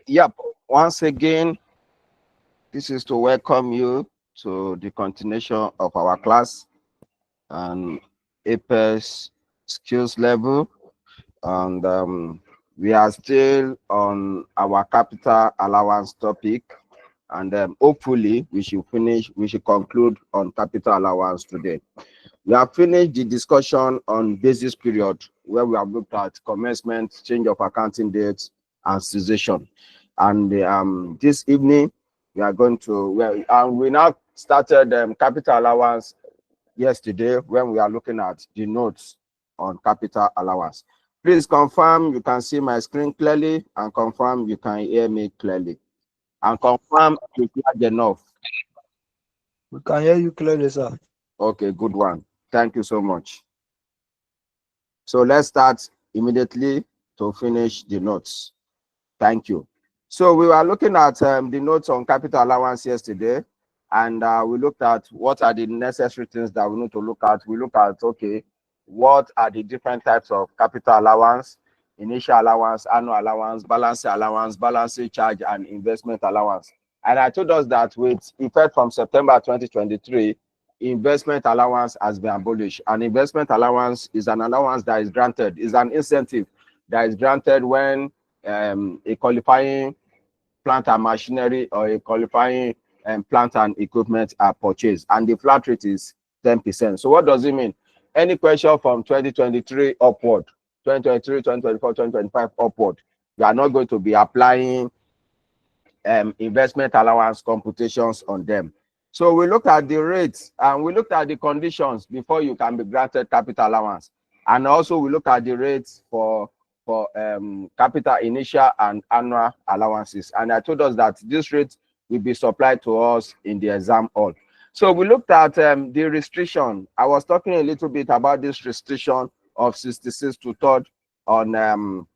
Yep, once again, this is to welcome you to the continuation of our class and APES skills level. And we are still on our capital allowance topic. And hopefully we should conclude on capital allowance today. We have finished the discussion on basis period, where we have looked at commencement, change of accounting dates, and cessation. And this evening, we are going to, we now started capital allowance yesterday when we are looking at the notes on capital allowance. Please confirm you can see my screen clearly, and confirm you can hear me clearly, and confirm it's large enough. We can hear you clearly, sir. Okay, good one. Thank you so much. So let's start immediately to finish the notes. Thank you. So we were looking at the notes on capital allowance yesterday, and we looked at what are the necessary things that we need to look at. We look at, okay, what are the different types of capital allowance: initial allowance, annual allowance, balance charge, and investment allowance. And I told us that with effect from September 2023, investment allowance has been abolished. And investment allowance is an allowance that is granted, is an incentive that is granted when a qualifying plant and machinery or a qualifying plant and equipment are purchased, and the flat rate is 10%. So what does it mean? Any question from 2023 upward, 2023, 2024, 2025 upward, you are not going to be applying investment allowance computations on them. So we looked at the rates and we looked at the conditions before you can be granted capital allowance, and also we look at the rates for capital initial and annual allowances. And I told us that this rate will be supplied to us in the exam hall. So we looked at the restriction. I was talking a little bit about this restriction of 66 to third on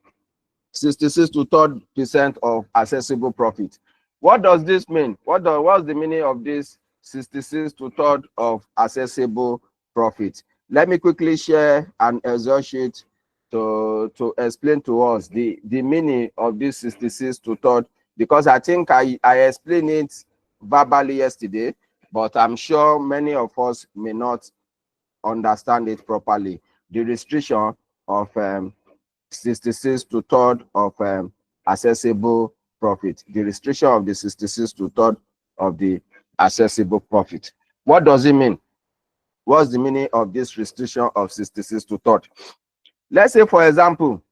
66 to 3% of accessible profit. What does this mean? What's the meaning of this 66 to third of accessible profit? Let me quickly share an Excel sheet to explain to us the meaning of this 66 to third, because I think I explained it verbally yesterday, but I'm sure many of us may not understand it properly. The restriction of 66 to third of accessible profit. The restriction of the 66 to third of the accessible profit. What does it mean? What's the meaning of this restriction of 66 to third? Let's say, for example,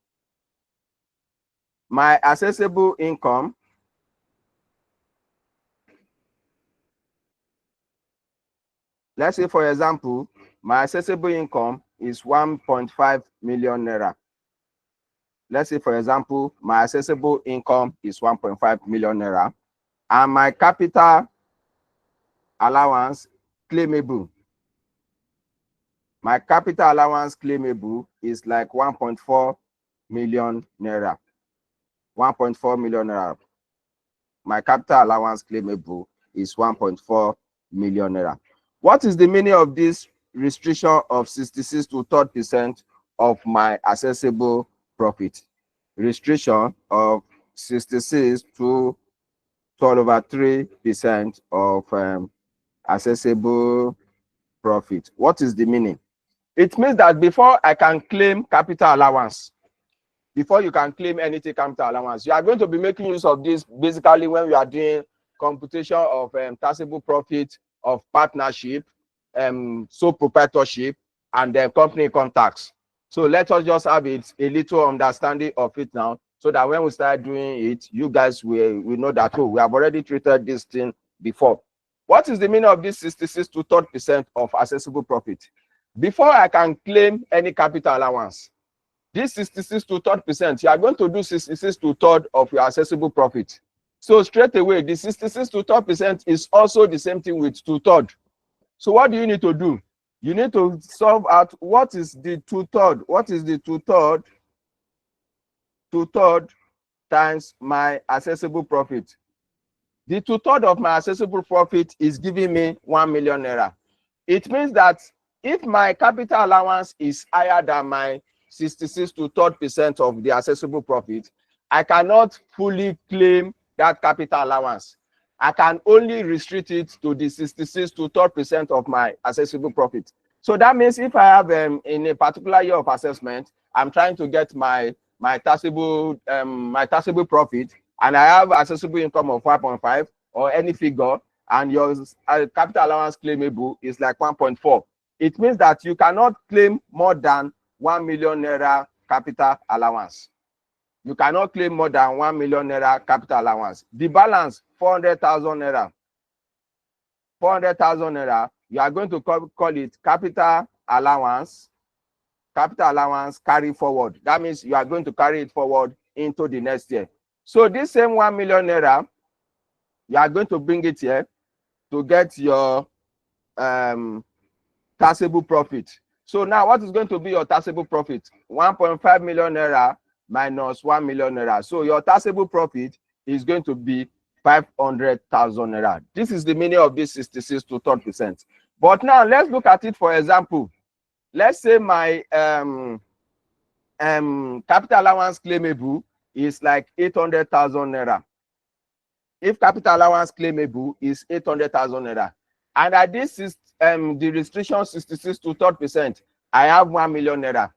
my accessible income is 1.5 million naira. Let's say, for example, my accessible income is 1.5 million naira, and my capital allowance claimable. My capital allowance claimable is like 1.4 million naira. 1.4 million naira. My capital allowance claimable is 1.4 million naira. What is the meaning of this restriction of 66 to 3% of my accessible profit? Restriction of 66 to 12/3% of accessible profit. What is the meaning? It means that before I can claim capital allowance, before you can claim anything capital allowance, you are going to be making use of this basically when we are doing computation of taxable profit of partnership, sole proprietorship, and company income tax. So let us just have a little understanding of it now, so that when we start doing it, you guys will know that, oh, we have already treated this thing before. What is the meaning of this 66 to 3% of accessible profit? Before I can claim any capital allowance, this 66 to 3%, you are going to do 66 to third of your accessible profit. So straight away, the 66 to 3% is also the same thing with 2/3. So what do you need to do? You need to solve out what is the 2/3. What is the 2/3? 2/3 times my accessible profit. The 2/3 of my accessible profit is giving me 1 million naira. It means that if my capital allowance is higher than my 66 to 3% of the accessible profit, I cannot fully claim that capital allowance. I can only restrict it to the 66 to 30% of my assessable profit. So that means if I have in a particular year of assessment, I'm trying to get my taxable profit, and I have accessible income of 5.5 or any figure, and your capital allowance claimable is like 1.4. It means that you cannot claim more than 1 million naira capital allowance. You cannot claim more than 1 million naira capital allowance. The balance 400,000 naira. 400,000 naira, you are going to call it capital allowance. Capital allowance carry forward. That means you are going to carry it forward into the next year. So this same 1 million naira, you are going to bring it here to get your taxable profit. So now what is going to be your taxable profit? 1.5 million naira minus 1 million naira. So your taxable profit is going to be 500,000 naira. This is the meaning of this 66 to 30%. But now let's look at it for example. Let's say my capital allowance claimable is like 800,000 naira. If capital allowance claimable is 800,000 naira, and at this is the restriction 66 to 30%, I have 1 million naira.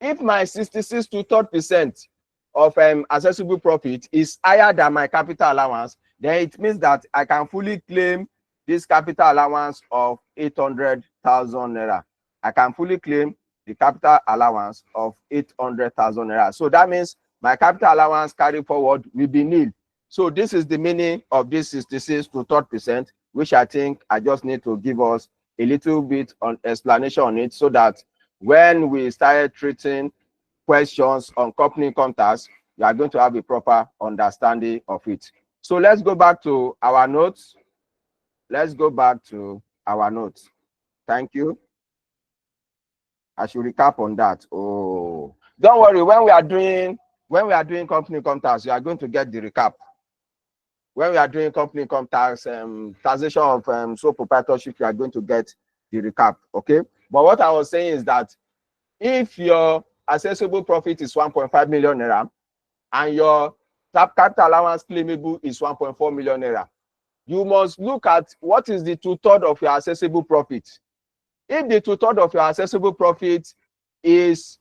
If my 66 to 30% of accessible profit is higher than my capital allowance, then it means that I can fully claim this capital allowance of 800,000 naira. I can fully claim the capital allowance of 800,000 naira. So that means my capital allowance carry forward will be nil. So this is the meaning of this 66 to 30%, which I think I just need to give us a little bit on explanation on it, so that when we started treating questions on company income tax, you are going to have a proper understanding of it. So let's go back to our notes. Let's go back to our notes. Thank you. I should recap on that. Oh, don't worry. When we are doing company income tax, you are going to get the recap. When we are doing company income tax, taxation of sole proprietorship, you are going to get the recap. Okay. But what I was saying is that if your accessible profit is 1.5 million naira and your capital allowance claimable is 1.4 million naira, you must look at what is the 2/3 of your accessible profit. If the 2/3 of your accessible profit is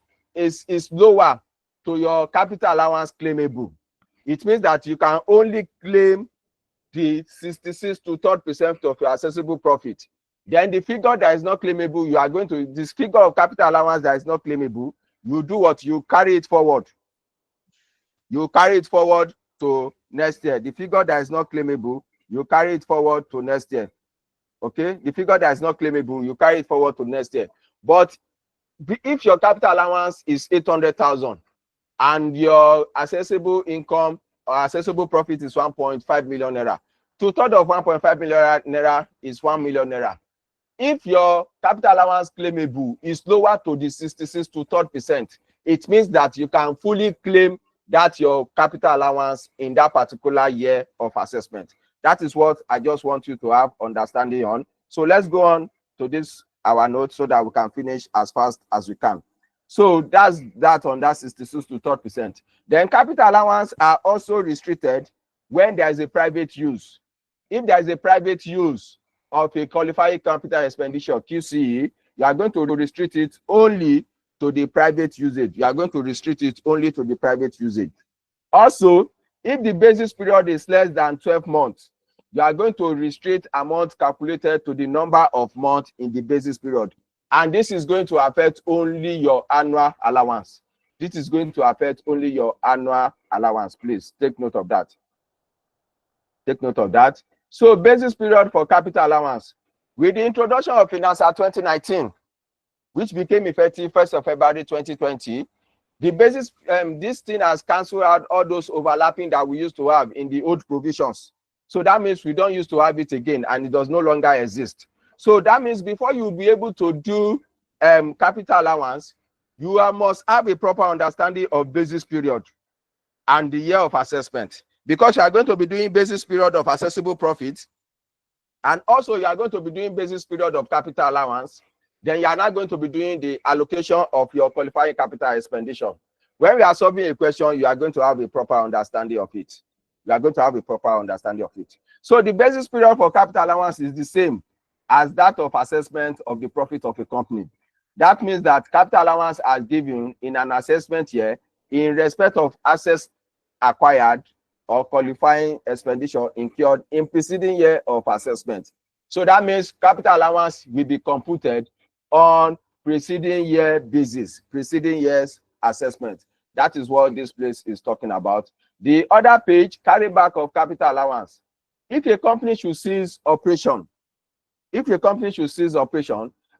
lower to your capital allowance claimable, it means that you can only claim the 66 to 30% of your accessible profit. Then the figure that is not claimable, you are going to, this figure of capital allowance that is not claimable, you do what? You carry it forward. You carry it forward to next year. The figure that is not claimable, you carry it forward to next year. Okay? The figure that is not claimable, you carry it forward to next year. But if your capital allowance is 800,000 and your accessible income or accessible profit is 1.5 million naira, 2/3 of 1.5 million naira is 1 million naira. If your capital allowance claimable is lower to the 66 to 30%, it means that you can fully claim that your capital allowance in that particular year of assessment. That is what I just want you to have understanding on. So let's go on to this our notes so that we can finish as fast as we can. So that's that on that 66 to 30%. Then capital allowance are also restricted when there is a private use. If there is a private use of a qualifying capital expenditure, QCE, you are going to restrict it only to the private usage. You are going to restrict it only to the private usage. Also, if the basis period is less than 12 months, you are going to restrict amount calculated to the number of months in the basis period. And this is going to affect only your annual allowance. This is going to affect only your annual allowance. Please take note of that. Take note of that. So basis period for capital allowance. With the introduction of Finalizing 2019, which became effective 1st of February 2020, the basis, this thing has cancelled out all those overlapping that we used to have in the old provisions. So that means we don't used to have it again, and it does no longer exist. So that means before you'll be able to do capital allowance, you must have a proper understanding of basis period and the year of assessment, because you are going to be doing basis period of accessible profit, and also you are going to be doing basis period of capital allowance. Then you are not going to be doing the allocation of your qualifying capital expenditure. When we are solving a question, you are going to have a proper understanding of it. You are going to have a proper understanding of it. So the basis period for capital allowance is the same as that of assessment of the profit of a company. That means that capital allowance are given in an assessment year in respect of assets acquired or qualifying expenditure incurred in preceding year of assessment. So that means capital allowance will be computed on preceding year basis, preceding year's assessment. That is what this place is talking about. The other page, carryback of capital allowance. If a company should cease operation,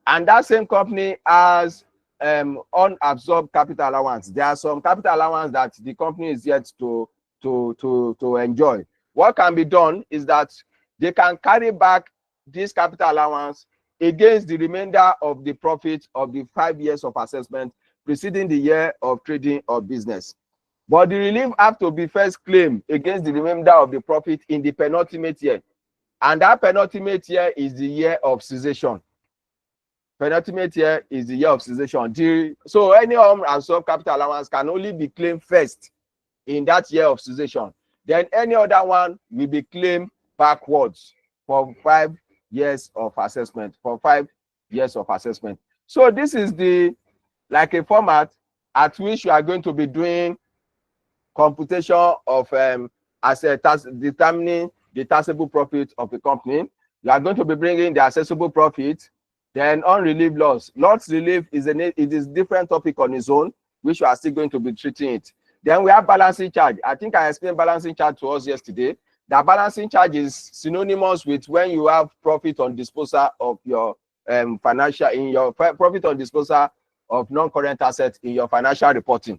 and that same company has unabsorbed capital allowance, there are some capital allowance that the company is yet to enjoy. What can be done is that they can carry back this capital allowance against the remainder of the profit of the 5 years of assessment preceding the year of trading or business. But the relief have to be first claimed against the remainder of the profit in the penultimate year. And that penultimate year is the year of cessation. Penultimate year is the year of cessation. So any unabsorbed capital allowance can only be claimed first in that year of cessation. Then any other one will be claimed backwards for 5 years of assessment. So this is the like a format at which you are going to be doing computation of determining the taxable profit of a company. You are going to be bringing the assessable profit, then unrelieved loss. Loss relief is a different topic on its own, which we are still going to be treating it. Then we have balancing charge. I think I explained balancing charge to us yesterday. The balancing charge is synonymous with when you have profit on disposal of your profit on disposal of non-current assets in your financial reporting.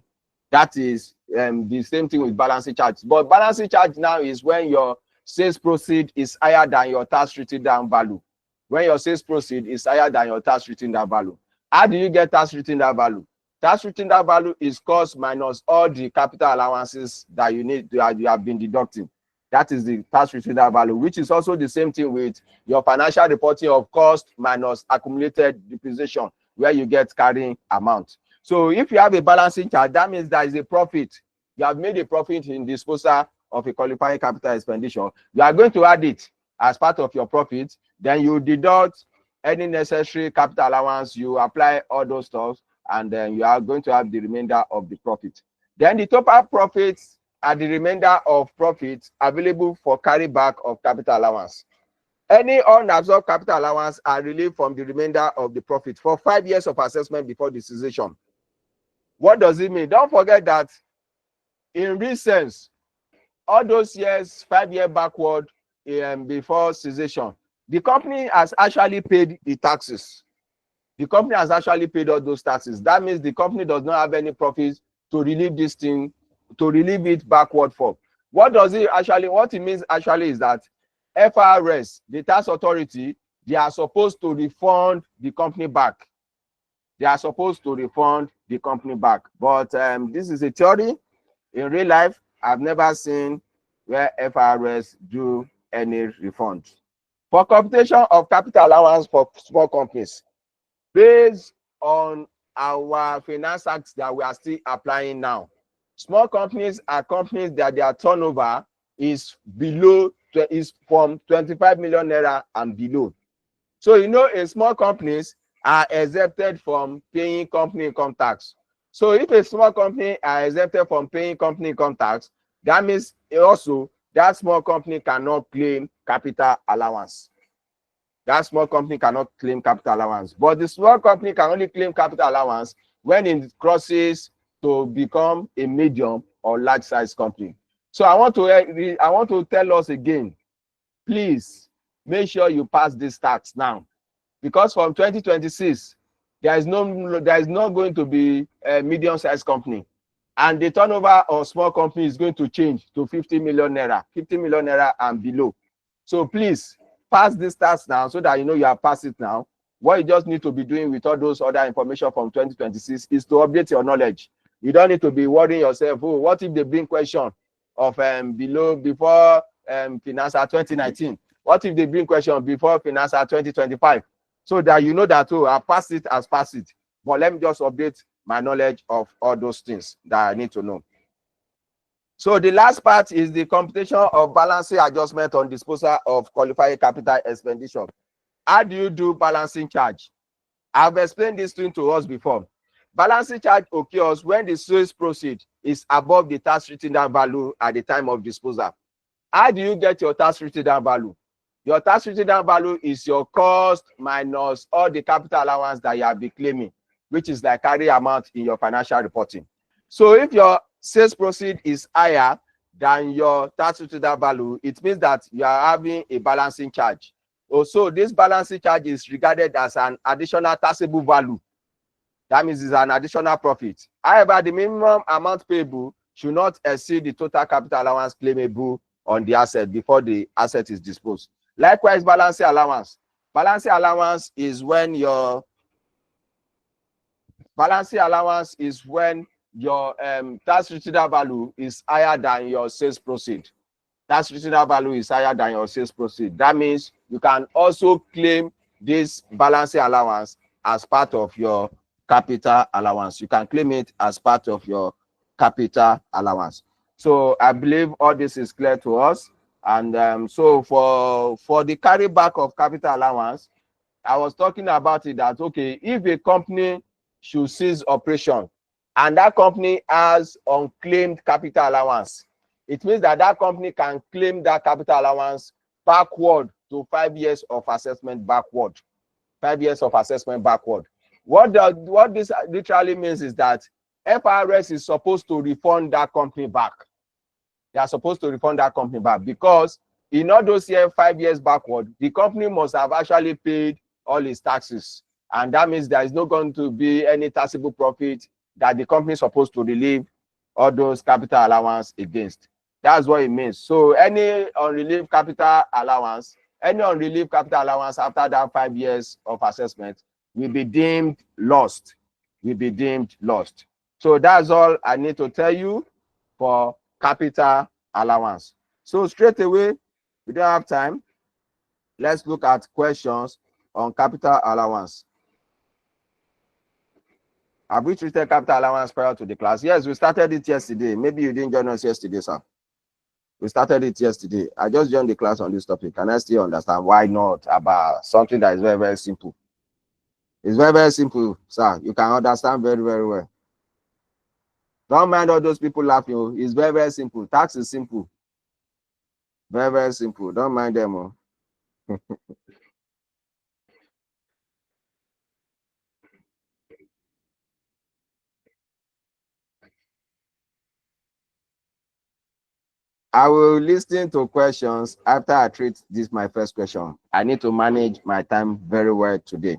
That is the same thing with balancing charge. But balancing charge now is when your sales proceed is higher than your tax written down value. When your sales proceed is higher than your tax written down value. How do you get tax written down value? Tax written down value is cost minus all the capital allowances that you have been deducting. That is the tax written down value, which is also the same thing with your financial reporting of cost minus accumulated depreciation, where you get carrying amount. So if you have a balancing charge, that means there is a profit. You have made a profit in disposal of a qualifying capital expenditure. You are going to add it as part of your profit. Then you deduct any necessary capital allowance. You apply all those stuff, and then you are going to have the remainder of the profit. Then the total profits are the remainder of profits available for carryback of capital allowance. Any unabsorbed capital allowance are relieved from the remainder of the profit for 5 years of assessment before the cessation. What does it mean? Don't forget that in real sense, all those years, 5 years backward before cessation, the company has actually paid the taxes. The company has actually paid all those taxes. That means the company does not have any profits to relieve this thing, to relieve it backward for. What it means actually is that FRS, the tax authority, they are supposed to refund the company back. But this is a theory. In real life, I've never seen where FRS do any refund. For computation of capital allowance for small companies, based on our finance acts that we are still applying now, small companies are companies that their turnover is from 25 million naira and below. So a small companies are exempted from paying company income tax. So if a small company are exempted from paying company income tax, that means also that small company cannot claim capital allowance. But the small company can only claim capital allowance when it crosses to become a medium or large size company. So I want to tell us again, please make sure you pass this tax now, because from 2026 there is not going to be a medium sized company, and the turnover of small company is going to change to 50 million naira and below. So please pass this tax now, so that you have passed it now. What you just need to be doing with all those other information from 2026 is to update your knowledge. You don't need to be worrying yourself, oh, what if they bring question of before financial 2019? What if they bring question before financial 2025? So that you know that, oh, I passed it as passed it. But let me just update my knowledge of all those things that I need to know. So the last part is the computation of balancing adjustment on disposal of qualified capital expenditure. How do you do balancing charge? I've explained this thing to us before. Balancing charge occurs when the sales proceed is above the tax written down value at the time of disposal. How do you get your tax written down value? Your tax written down value is your cost minus all the capital allowance that you have been claiming, which is like carry amount in your financial reporting. So if your sales proceed is higher than your tax written down value, it means that you are having a balancing charge. Also, this balancing charge is regarded as an additional taxable value. That means it's an additional profit. However, the minimum amount payable should not exceed the total capital allowance claimable on the asset before the asset is disposed. Likewise, balancing allowance. Balancing allowance is when your tax receivable value is higher than your sales proceed. Tax receivable value is higher than your sales proceed. That means you can also claim this balancing allowance as part of your capital allowance. You can claim it as part of your capital allowance. So I believe all this is clear to us. And so for the carryback of capital allowance, I was talking about it that, okay, if a company should cease operation and that company has unclaimed capital allowance, it means that that company can claim that capital allowance backward to 5 years of assessment backward. 5 years of assessment backward. What this literally means is that FRS is supposed to refund that company back. They are supposed to refund that company back because in all those years, 5 years backward, the company must have actually paid all its taxes. And that means there is not going to be any taxable profit that the company is supposed to relieve all those capital allowance against. That's what it means. So any unrelieved capital allowance after that 5 years of assessment will be deemed lost. So that's all I need to tell you for capital allowance. So straight away, we don't have time. Let's look at questions on capital allowance. Have we treated capital allowance prior to the class? Yes, we started it yesterday. Maybe you didn't join us yesterday, sir. We started it yesterday. I just joined the class on this topic. Can I still understand why not about something that is very, very simple? It's very, very simple, sir. You can understand very, very well. Don't mind all those people laughing. It's very, very simple. Tax is simple. Very, very simple. Don't mind them. I will listen to questions after I treat this my first question. I need to manage my time very well today.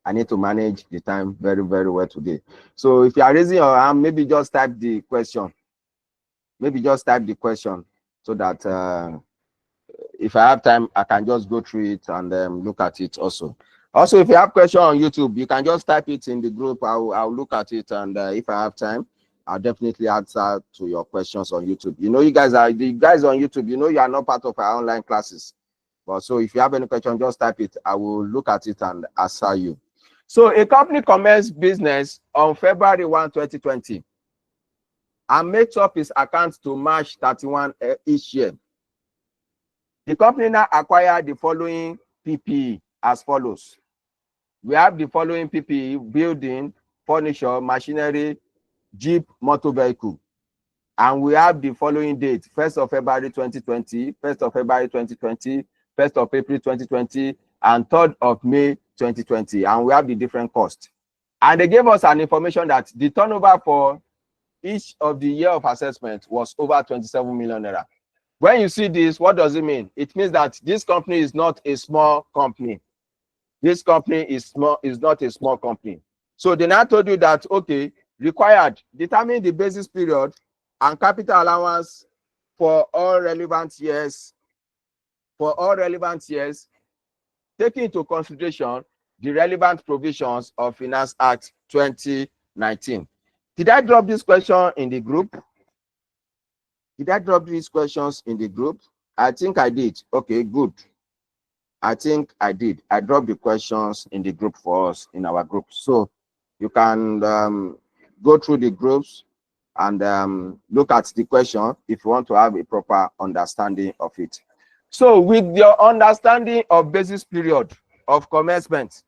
I need to manage the time very, very well today. So if you are raising your hand, maybe just type the question. So that if I have time, I can just go through it and look at it also. Also, if you have question on YouTube, you can just type it in the group. I'll look at it, and if I have time, I'll definitely answer to your questions on YouTube. You know, the guys on YouTube, you know, you are not part of our online classes. But so if you have any question, just type it. I will look at it and answer you. So a company commenced business on February 1, 2020 and makes up its accounts to March 31 each year. The company now acquired the following PPE as follows. We have the following PPE: building, furniture, machinery, Jeep, motor vehicle. And we have the following date: 1st of February 2020, 1st of February 2020, 1st of April 2020, and 3rd of May 2020. And we have the different costs. And they gave us an information that the turnover for each of the year of assessment was over 27 million naira. When you see this, what does it mean? It means that this company is not a small company. This company is not a small company. So they now told you that, okay, required, determine the basis period and capital allowance for all relevant years. Taking into consideration the relevant provisions of Finance Act 2019. Did I drop this question in the group? Did I drop these questions in the group? I think I did. Okay, good. I think I did. I dropped the questions in the group for us, in our group. So You can go through the groups and look at the question if you want to have a proper understanding of it. So with your understanding of basis period of commencement,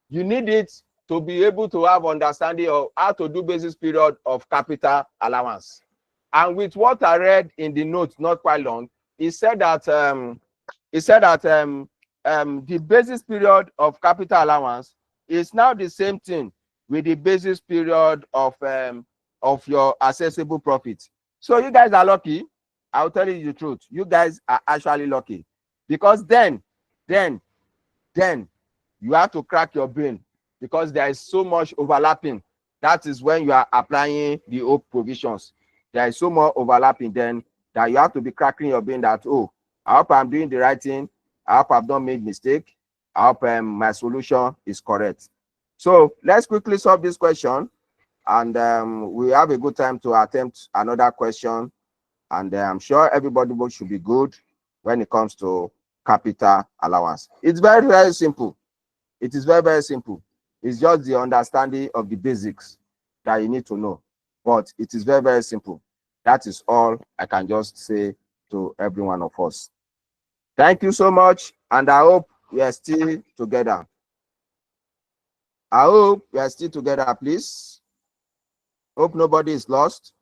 you need it to be able to have understanding of how to do basis period of capital allowance. And with what I read in the notes not quite long, he said that the basis period of capital allowance is now the same thing with the basis period of your accessible profit. So you guys are lucky. I'll tell you the truth. You guys are actually lucky, because then you have to crack your brain, because there is so much overlapping. That is when you are applying the old provisions. There is so much overlapping then that you have to be cracking your brain that, oh, I hope I'm doing the right thing. I hope I've not made mistake. I hope my solution is correct. So let's quickly solve this question, and we have a good time to attempt another question. And I'm sure everybody should be good when it comes to capital allowance. It's very, very simple. It is very, very simple. It's just the understanding of the basics that you need to know. But it is very, very simple. That is all I can just say to every one of us. Thank you so much, and I hope we are still together. I hope we are still together, please. Hope nobody is lost.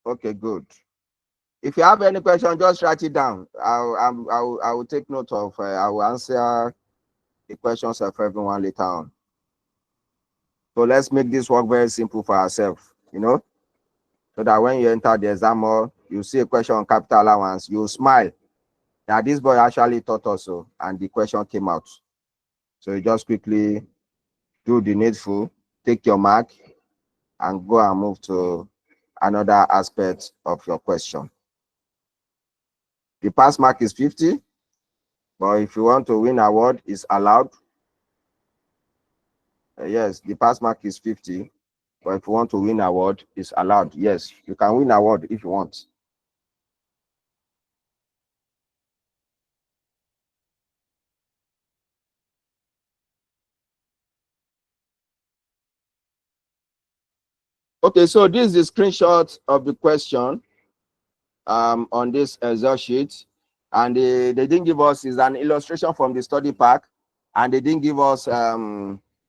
Okay, good. If you have any question, just write it down. I will take note of. I will answer the questions of everyone later on. So let's make this work very simple for ourselves, so that when you enter the exam hall, you see a question on capital allowance, you smile that this boy actually taught us so, and the question came out. So you just quickly do the needful, take your mark, and go and move to another aspect of your question. The pass mark is 50, but if you want to win award, it's allowed. Yes, the pass mark is 50, but if you want to win award, it's allowed. Yes, you can win award if you want. Okay, so this is the screenshot of the question on this Excel sheet, and they didn't give us, is an illustration from the study pack, and they didn't give us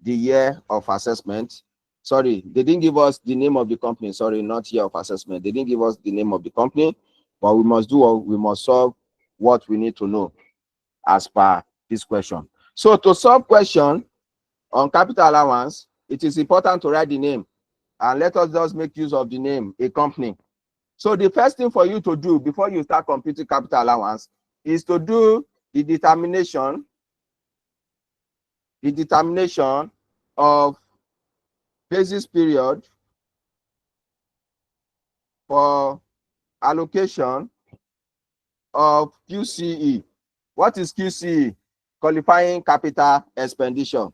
the year of assessment. Sorry, they didn't give us the name of the company. Sorry, not year of assessment. They didn't give us the name of the company, but we must do what we must solve what we need to know as per this question. So to solve question on capital allowance, it is important to write the name, and let us just make use of the name, a company. So the first thing for you to do before you start computing capital allowance is to do the determination of basis period for allocation of QCE. What is QCE? Qualifying capital expenditure.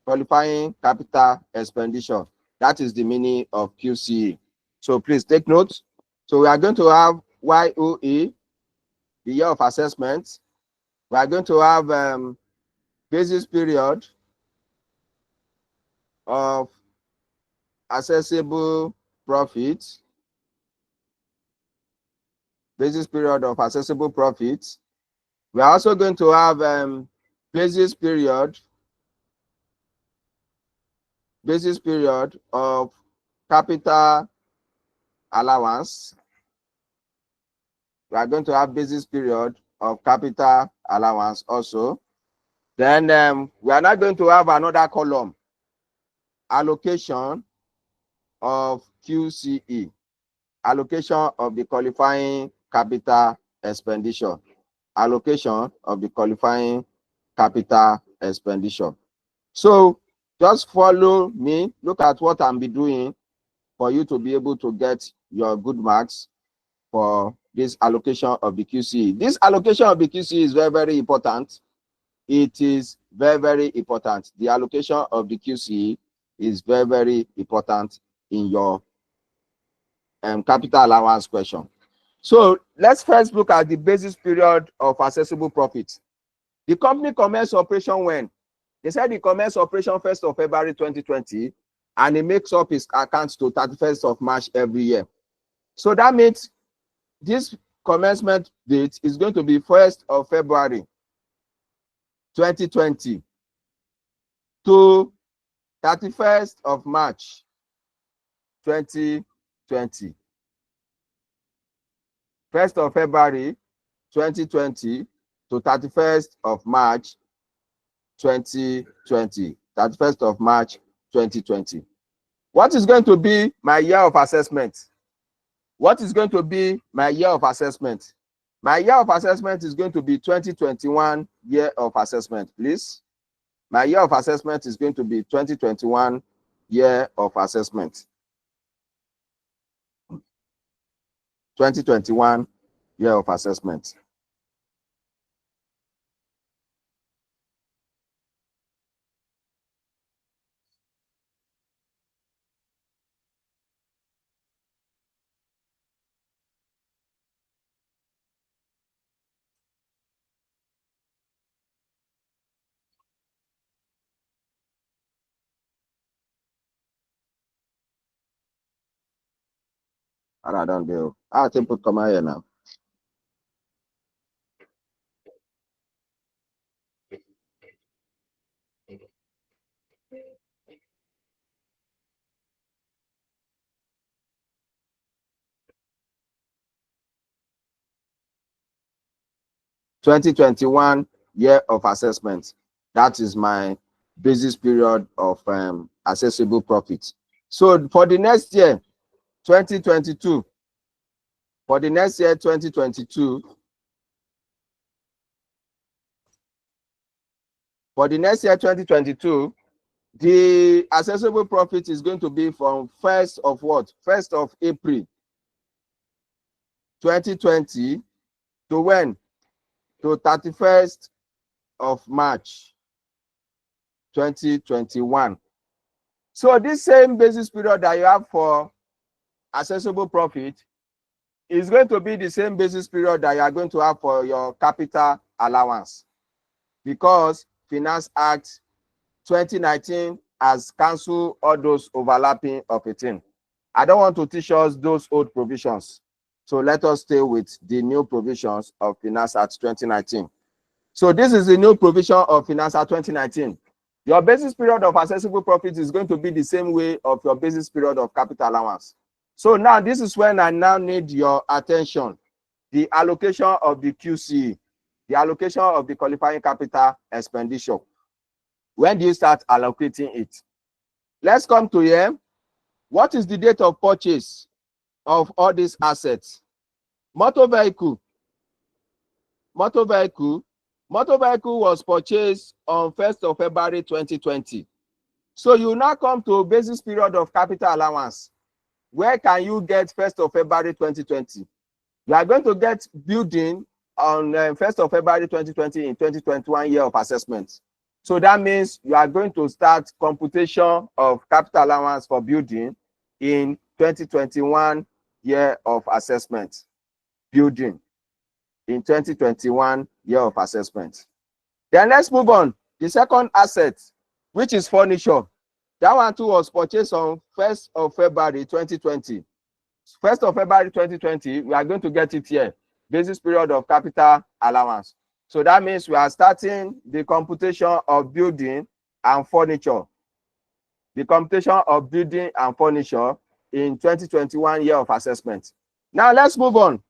Qualifying capital expenditure. That is the meaning of QCE. So please take note. So we are going to have YOE, the year of assessment. We are going to have basis period of accessible profit. Basis period of accessible profit. We are also going to have basis period of capital allowance. We are going to have basis period of capital allowance also. Then we are not going to have another column, allocation of QCE, allocation of the qualifying capital expenditure, allocation of the qualifying capital expenditure. So just follow me, look at what I'm be doing for you to be able to get your good marks for this allocation of the QCE. This allocation of the QCE is very, very important. It is very, very important. The allocation of the QCE is very, very important in your capital allowance question. So let's first look at the basis period of accessible profit. The company commenced operation when? They said it commenced operation 1st of February 2020, and it makes up its accounts to 31st of March every year. So that means this commencement date is going to be 1st of February 2020 to 31st of March 2020. 1st of February 2020 to 31st of March 2020. 31st of March 2020. What is going to be my year of assessment? What is going to be my year of assessment? My year of assessment is going to be 2021 year of assessment, please. My year of assessment is going to be 2021 year of assessment. 2021 year of assessment. And I don't do. I think put come here now. (2021) year of assessment. That is my basis period of accessible profit. So for the next year, 2022, for the next year, 2022, for the next year, 2022, the accessible profit is going to be from 1st of what? 1st of April 2020 to when? To 31st of March 2021. So this same basis period that you have for accessible profit is going to be the same basis period that you are going to have for your capital allowance, because Finance Act 2019 has cancelled all those overlapping of a thing. I don't want to teach us those old provisions. So let us stay with the new provisions of Finance Act 2019. So this is the new provision of Finance Act 2019. Your basis period of accessible profit is going to be the same way of your basis period of capital allowance. So now this is when I now need your attention. The allocation of the QCE, the allocation of the qualifying capital expenditure. When do you start allocating it? Let's come to here. What is the date of purchase of all these assets? Motor vehicle. Motor vehicle was purchased on 1st of February 2020. So you now come to basis period of capital allowance. Where can you get 1st of February 2020? You are going to get building on 1st of February 2020 in 2021 year of assessment. So that means you are going to start computation of capital allowance for building in 2021 year of assessment. Building in 2021 year of assessment. Then let's move on. The second asset, which is furniture. That one too was purchased on 1st of February 2020. 1st of February 2020, we are going to get it here. Basis period of capital allowance. So that means we are starting the computation of building and furniture. The computation of building and furniture in 2021 year of assessment. Now let's move on.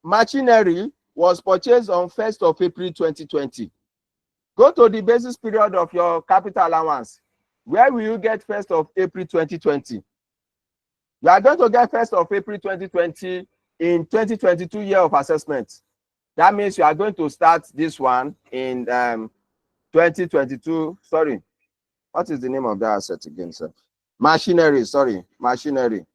Machinery was purchased on 1st of April 2020. Go to the basis period of your capital allowance. Where will you get 1st of April 2020? You are going to get 1st of April 2020 in 2022 year of assessment. That means you are going to start this one in 2022. Sorry, what is the name of that asset again, sir? Machinery, sorry, machinery.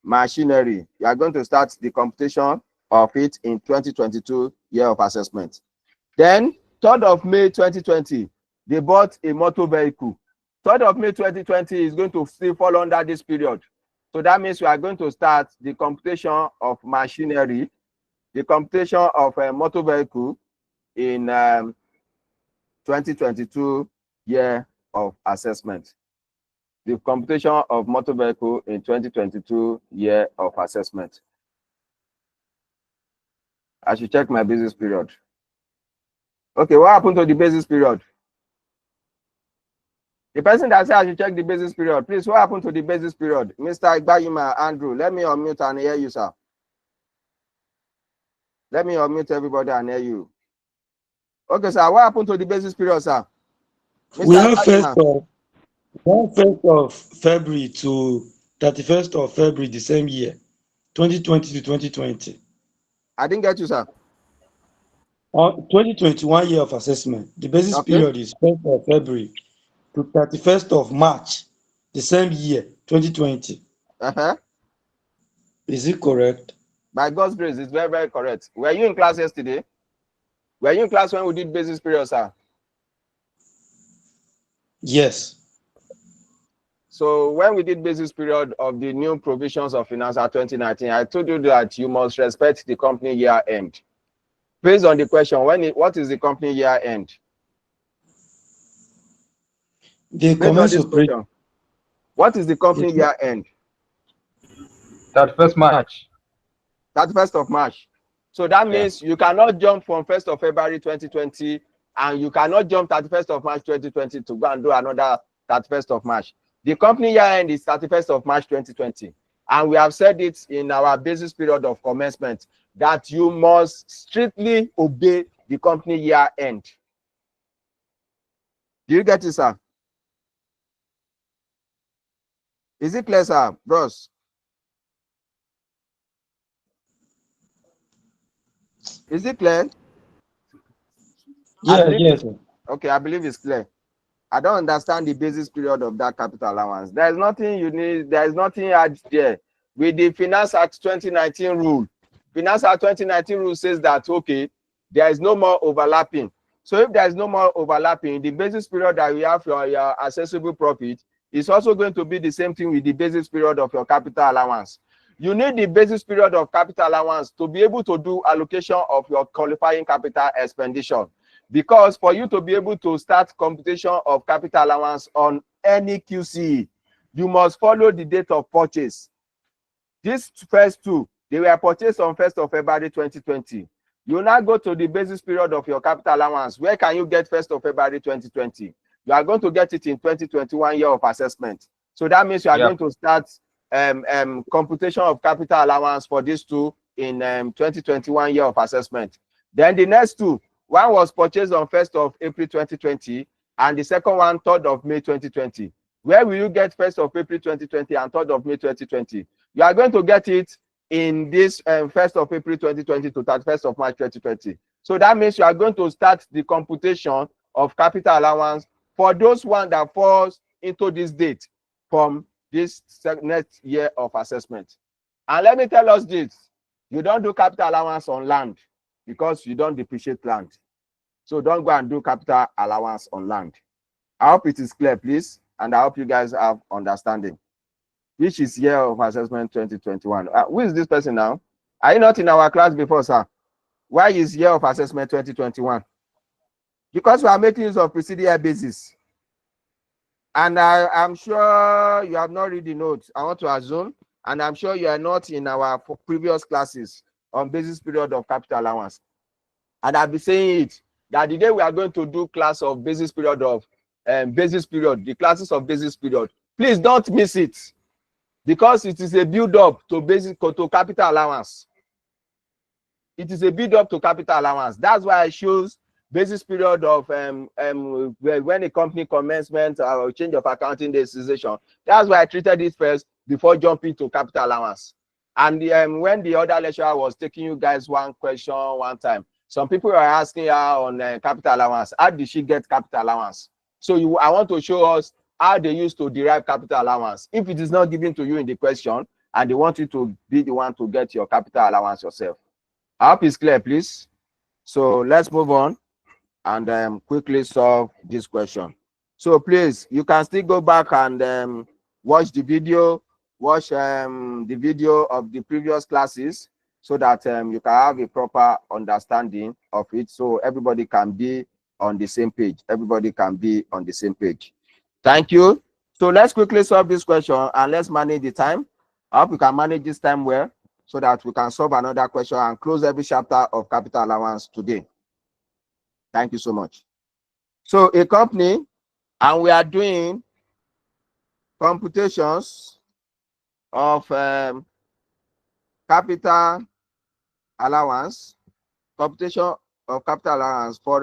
Machinery. You are going to start the computation of it in 2022 year of assessment. Then 3rd of May 2020, they bought a motor vehicle. 3rd of May 2020 is going to still fall under this period. So that means we are going to start the computation of machinery, the computation of a motor vehicle in 2022 year of assessment. The computation of motor vehicle in 2022 year of assessment. I should check my basis period. Okay, what happened to the basis period? The person that said I should check the basis period, please, what happened to the basis period? Mr. Igbayima, Andrew, let me unmute and hear you, sir. Let me unmute everybody and hear you. Okay, sir, what happened to the basis period, sir? We Mr. have Igbayima. 1st of February to 31st of February the same year, 2020 to 2020. I didn't get you, sir. 2021 year of assessment. The basis Okay. period is 1st of February to 31st of March the same year, 2020. Uh-huh. Is it correct? By God's grace, it's very, very correct. Were you in class yesterday? Were you in class when we did basis period, sir? Yes. So when we did basis period of the new provisions of Finance Act 2019, I told you that you must respect the company year end. Based on the question, what is the company year end? They Based on commence this operation. question, what is the company year end? 31st March. 31st of March. So that means you cannot jump from 1st of February 2020 and you cannot jump 31st of March 2020 to go and do another 31st of March. The company year end is 31st of March 2020. And we have said it in our basis period of commencement that you must strictly obey the company year end. Do you get it, sir? Is it clear, sir, bros? Is it clear? Yeah, yes. Okay, I believe it's clear. I don't understand the basis period of that capital allowance. There's nothing you need, there's nothing added there. With the Finance Act 2019 rule, Finance Act 2019 rule says that, okay, there is no more overlapping. So if there is no more overlapping, the basis period that we have for your accessible profit is also going to be the same thing with the basis period of your capital allowance. You need the basis period of capital allowance to be able to do allocation of your qualifying capital expenditure. Because for you to be able to start computation of capital allowance on any QCE, you must follow the date of purchase. These first two, they were purchased on 1st of February 2020. You now go to the basis period of your capital allowance. Where can you get 1st of February 2020? You are going to get it in 2021 year of assessment. So that means you are going to start computation of capital allowance for these two in 2021 year of assessment. Then the next two, one was purchased on 1st of April 2020, and the second one, 3rd of May 2020. Where will you get 1st of April 2020 and 3rd of May 2020? You are going to get it in this 1st of April 2020 to 31st of March 2020. So that means you are going to start the computation of capital allowance for those one that falls into this date from this next year of assessment. And let me tell us this, you don't do capital allowance on land because you don't depreciate land. So don't go and do capital allowance on land. I hope it is clear, please. And I hope you guys have understanding. Which is year of assessment 2021. Who is this person now? Are you not in our class before, sir? Why is year of assessment 2021? Because we are making use of preceding year basis. And I'm sure you have not read the notes. I want to assume, and I'm sure you are not in our previous classes on basis period of capital allowance. And I'll be saying it, that the day we are going to do class of basis period of the classes of basis period, please don't miss it, because it is a build-up to capital allowance. It is a build-up to capital allowance. That's why I choose basis period of when a company commencement or change of accounting decision. That's why I treated it first before jumping to capital allowance. And when the other lecturer was taking you guys one question one time, some people were asking her on capital allowance, how did she get capital allowance? So I want to show us how they used to derive capital allowance. If it is not given to you in the question and they want you to be the one to get your capital allowance yourself. I hope it's clear, please. So let's move on and quickly solve this question. So please, you can still go back and watch the video. watch the video of the previous classes so that you can have a proper understanding of it, so everybody can be on the same page. Everybody can be on the same page. Thank you. So let's quickly solve this question and let's manage the time. I hope we can manage this time well so that we can solve another question and close every chapter of capital allowance today. Thank you so much. So a company, and we are doing computations of capital allowance, computation of capital allowance for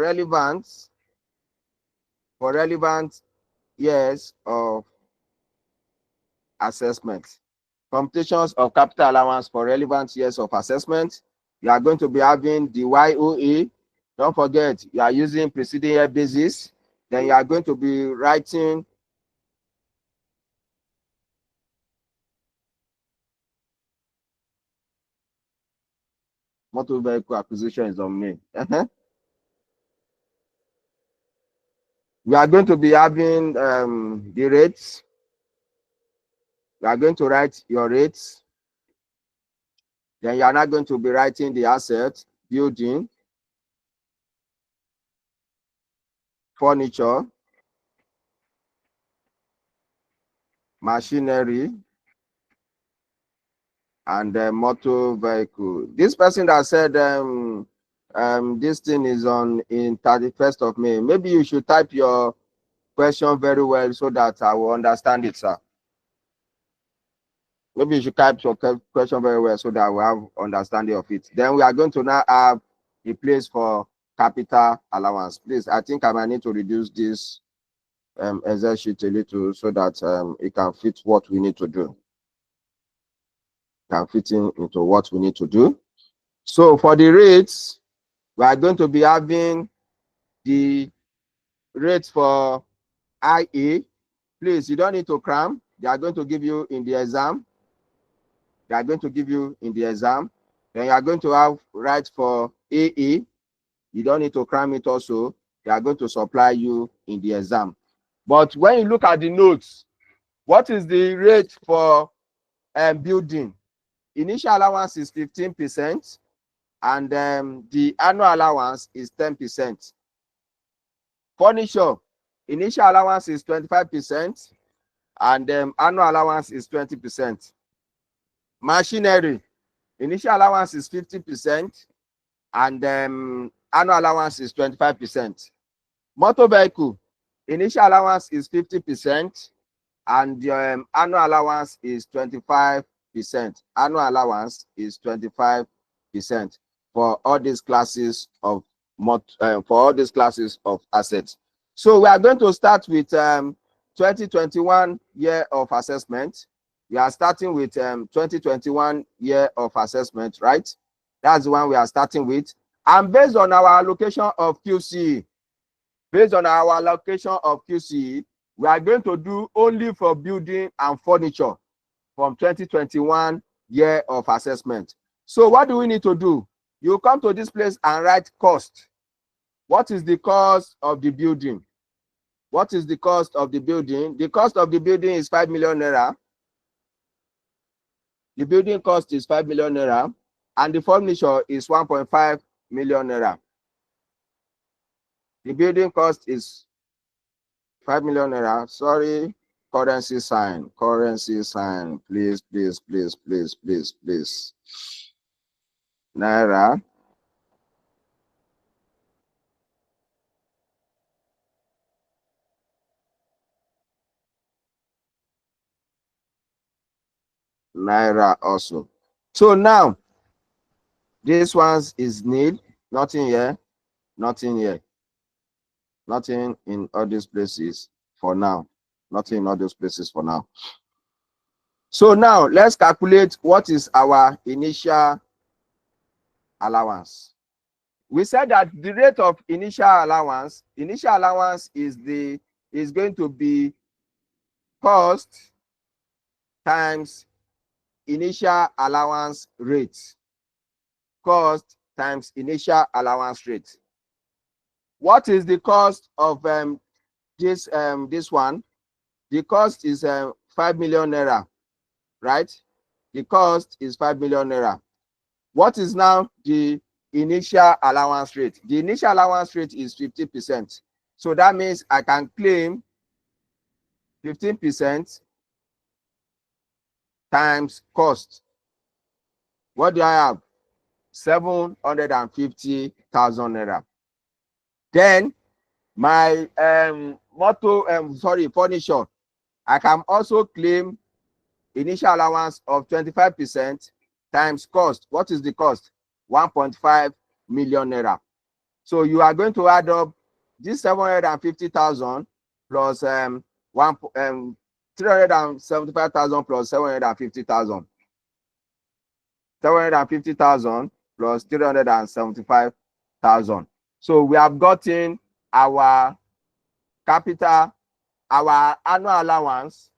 relevant years of assessment. Computations of capital allowance for relevant years of assessment. You are going to be having the YOE. Don't forget, you are using preceding year basis. Then you are going to be writing motor vehicle acquisition is on me. We are going to be having the rates. You are going to write your rates. Then you are not going to be writing the asset, building, furniture, machinery, and motor vehicle. This person that said this thing is on in 31st of May. Maybe you should type your question very well so that I will understand it, sir. Maybe you should type your question very well so that we have understanding of it. Then we are going to now have a place for capital allowance. Please, I think I might need to reduce this Excel sheet a little so that it can fit what we need to do. Can fit into what we need to do. So for the rates, we are going to be having the rates for IA. Please, you don't need to cram. They are going to give you in the exam. They are going to give you in the exam. Then you are going to have right for AA. You don't need to cram it also. They are going to supply you in the exam. But when you look at the notes, what is the rate for building? Initial allowance is 15%, and the annual allowance is 10%. Furniture, initial allowance is 25%, and annual allowance is 20%. Machinery, initial allowance is 50%, and annual allowance is 25%. Motor vehicle, initial allowance is 50%, and the annual allowance is 25%. Annual allowance is 25% for all these classes of assets. So we are going to start with 2021 year of assessment. We are starting with 2021 year of assessment, right? That's the one we are starting with. And based on our allocation of QCE, we are going to do only for building and furniture from 2021 year of assessment. So what do we need to do? You come to this place and write cost. What is the cost of the building? What is the cost of the building? The cost of the building is 5 million naira. The building cost is 5 million naira, and the furniture is 1.5 million naira. The building cost is 5 million naira. Sorry, currency sign, please. Naira. Naira also. So now, this one's is nil, nothing here, nothing here. Nothing in all these places for now. Nothing in all those places for now. So now let's calculate what is our initial allowance. We said that the rate of initial allowance is going to be cost times initial allowance rate. Cost times initial allowance rate. What is the cost of this one? The cost is 5 million naira. right? The cost is 5 million naira. What is now the initial allowance rate? The initial allowance rate is 50%. So that means I can claim 15% times cost. What do I have? 750,000 naira. Then my furniture, I can also claim initial allowance of 25% times cost. What is the cost? 1.5 million naira. So you are going to add up this 750,000 plus 375,000 plus 750,000. 750,000 plus 375,000. So we have gotten our capital, our annual allowance,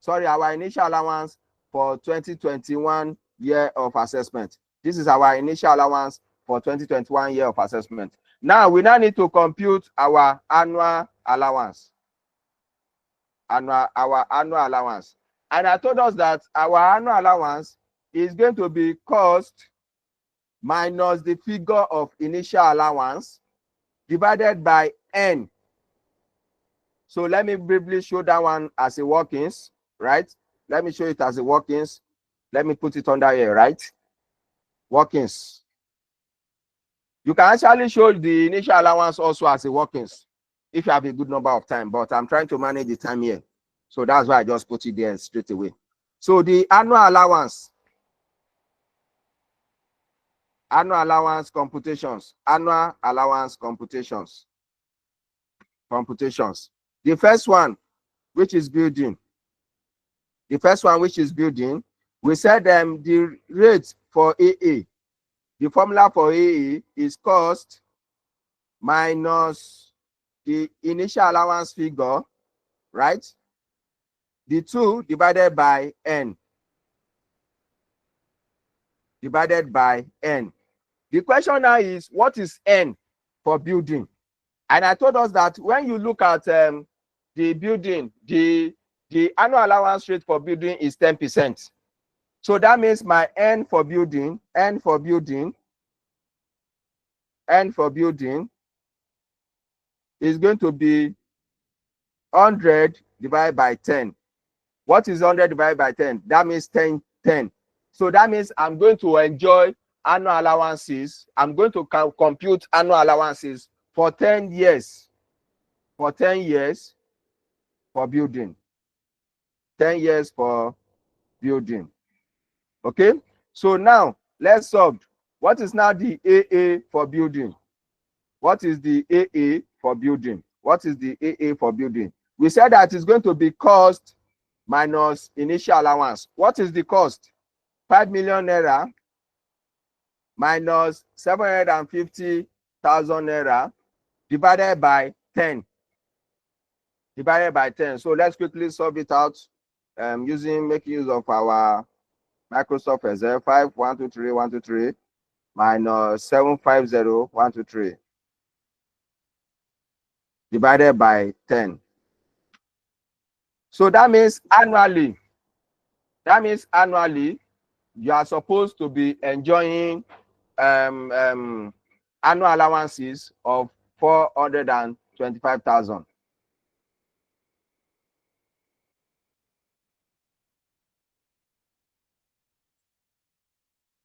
our initial allowance for 2021 year of assessment. This is our initial allowance for 2021 year of assessment. Now we now need to compute our annual allowance. Our annual allowance. And I told us that our annual allowance is going to be cost minus the figure of initial allowance divided by n. So let me briefly show that one as a workings, right? Let me show it as a workings. Let me put it under here, right? Workings. You can actually show the initial allowance also as a workings if you have a good number of time, but I'm trying to manage the time here. So that's why I just put it there straight away. So the annual allowance computations, annual allowance computations. The first one, which is building. We said the rate for AA. The formula for AA is cost minus the initial allowance figure, right? The 2 divided by n. The question now is, what is n for building? And I told us that when you look at the building, the annual allowance rate for building is 10%. So that means my n for building is going to be 100 divided by 10. What is 100 divided by 10? That means 10. So that means I'm going to enjoy annual allowances. I'm going to compute annual allowances for 10 years. For 10 years for building. 10 years for building. Okay? So now let's solve. What is now the AA for building? What is the AA for building? We said that it's going to be cost minus initial allowance. What is the cost? 5 million naira minus 750,000 naira divided by 10. So let's quickly solve it out making use of our Microsoft Excel. 5,123,123 minus 750,123 divided by 10. So that means annually, you are supposed to be enjoying annual allowances of 425,000.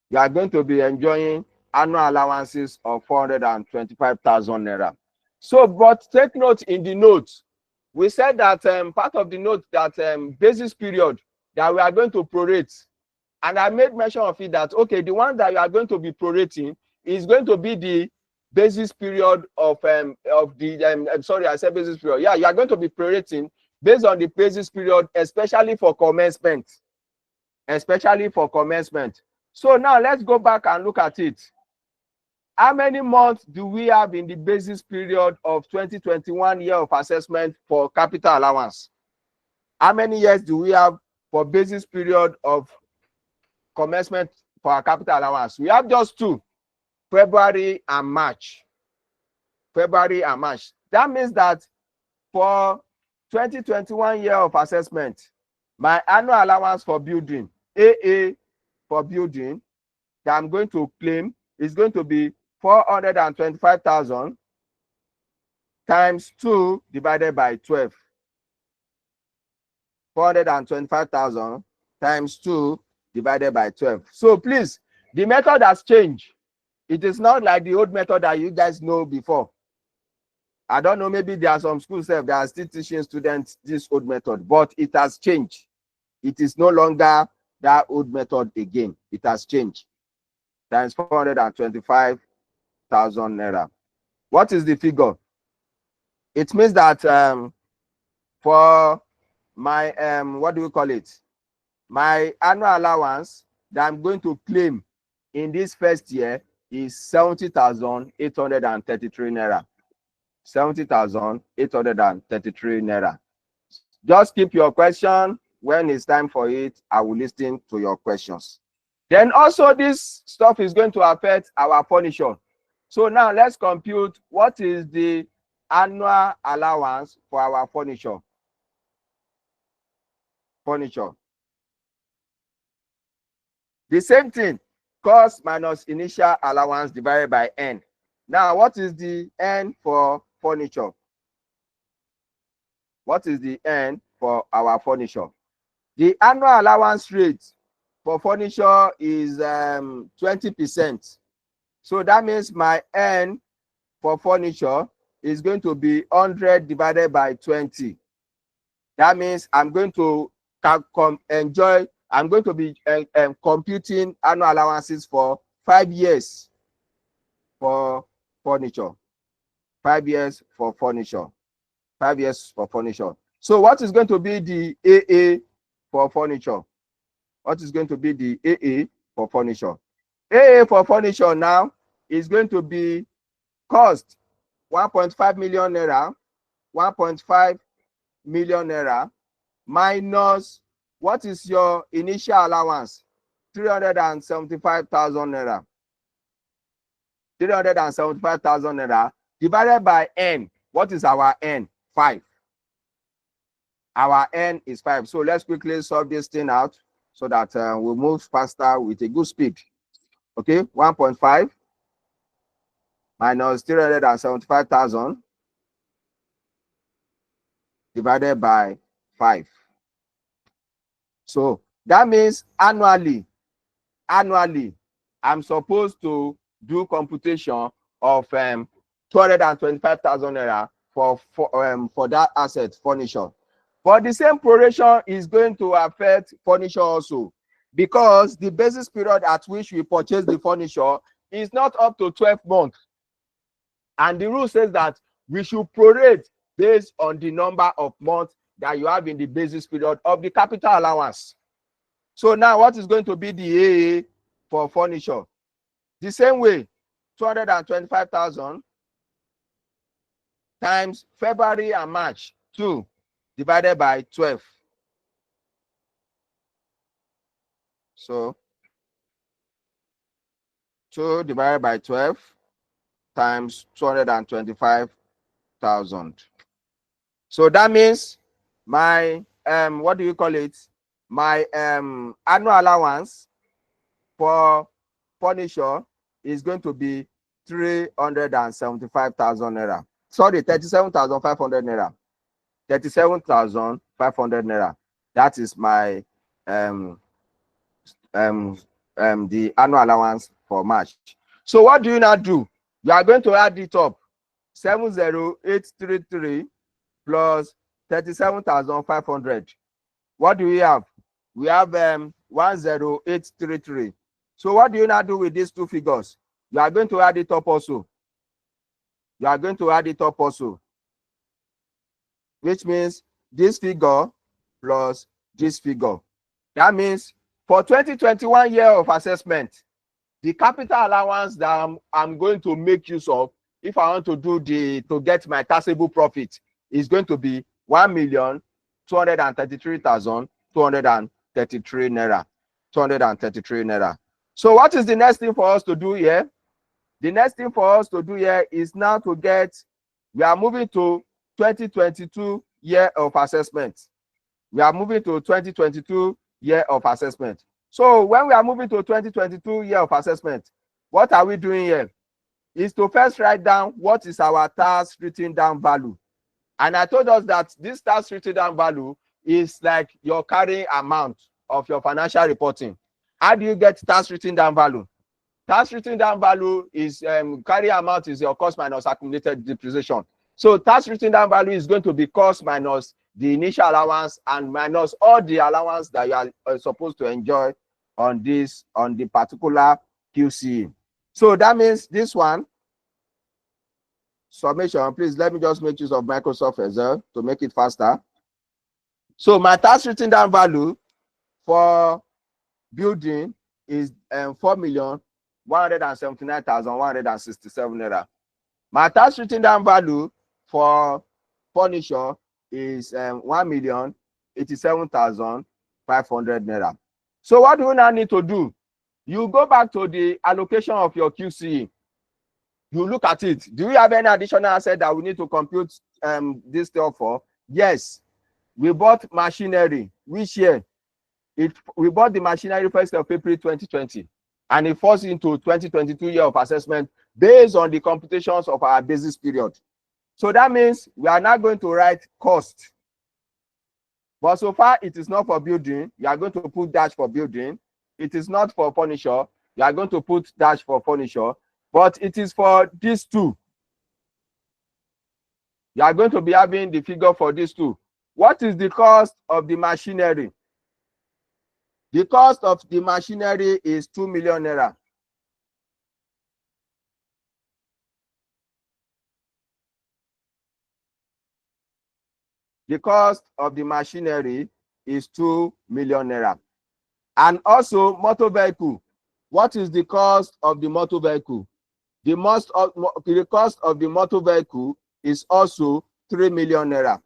You are going to be enjoying annual allowances of 425,000 naira. So, but take note in the note, we said that part of the note that basis period that we are going to prorate. And I made mention of it that, okay, the one that you are going to be prorating is going to be the basis period of sorry, I said basis period. Yeah, you are going to be prorating based on the basis period, especially for commencement. So now let's go back and look at it. How many months do we have in the basis period of 2021 year of assessment for capital allowance? How many years do we have for basis period of commencement for our capital allowance? We have just 2, February and March. That means that for 2021 year of assessment, my annual allowance for building AA for building that I'm going to claim is going to be 425,000 times 2 divided by 12. 425,000 times 2 divided by 12. So please, the method has changed. It is not like the old method that you guys know before. I don't know, maybe there are some schools that are still teaching students this old method, but it has changed. It is no longer that old method again. It has changed. Times 425,000 naira. What is the figure? It means that for my what do we call it? My annual allowance that I'm going to claim in this first year is 70,833 naira. 70,833 naira. Just keep your question. When it's time for it, I will listen to your questions. Then also this stuff is going to affect our furniture. So now let's compute what is the annual allowance for our furniture. The same thing, cost minus initial allowance divided by N. Now, what is the N for furniture? What is the N for our furniture? The annual allowance rate for furniture is 20%. So that means my N for furniture is going to be 100 divided by 20. That means I'm going to be computing annual allowances for 5 years for furniture. 5 years for furniture. 5 years for furniture. So what is going to be the AA for furniture? What is going to be the AA for furniture? AA for furniture now is going to be cost 1.5 million naira, 1.5 million naira minus what is your initial allowance? 375,000 naira. 375,000 naira divided by N. What is our N? 5. Our N is 5. So let's quickly solve this thing out so that we'll move faster with a good speed. Okay, 1.5 minus 375,000 divided by 5. So that means annually, I'm supposed to do computation of 225,000 naira for that asset, furniture. But the same proration is going to affect furniture also, because the basis period at which we purchase the furniture is not up to 12 months. And the rule says that we should prorate based on the number of months that you have in the basis period of the capital allowance. So now what is going to be the AA for furniture? The same way, 225,000 times February and March 2 divided by 12. So 2 divided by 12 times 225,000. So that means my what do you call it? My annual allowance for furniture is going to be 375,000 naira. Sorry, 37,500 naira. 37,500 naira. That is my the annual allowance for March. So what do you now do? You are going to add it up. 70833 plus 37,500. What do we have? We have 10833. So what do you now do with these two figures? You are going to add it up also. You are going to add it up also, which means this figure plus this figure. That means for 2021 year of assessment, the capital allowance that I'm going to make use of if I want to get my taxable profit is going to be 1,233,233 naira. 233 naira. So what is the next thing for us to do here? The next thing for us to do here is now to we are moving to 2022 year of assessment. We are moving to 2022 year of assessment. So when we are moving to 2022 year of assessment, what are we doing here? Is to first write down what is our task written down value. And I told us that this task written down value is like your carrying amount of your financial reporting. How do you get task written down value? Tax written down value is carry amount is your cost minus accumulated depreciation. So tax written down value is going to be cost minus the initial allowance and minus all the allowance that you are supposed to enjoy on the particular QCE. So that means this one summation. Please let me just make use of Microsoft Excel to make it faster. So my tax written down value for building is 4,179,167 naira. My tax written down value for furniture is 1,087,500 naira. So what do we now need to do? You go back to the allocation of your QCE. You look at it. Do we have any additional asset that we need to compute this stuff for? Yes. We bought machinery. Which year? We bought the machinery 1st of April 2020, and it falls into 2022 year of assessment based on the computations of our basis period. So that means we are now going to write cost. But so far, it is not for building. You are going to put dash for building. It is not for furniture. You are going to put dash for furniture. But it is for these two. You are going to be having the figure for these two. What is the cost of the machinery? The cost of the machinery is 2 million naira. The cost of the machinery is 2 million naira. And also motor vehicle. What is the cost of the motor vehicle? The cost of the motor vehicle is also 3 million naira.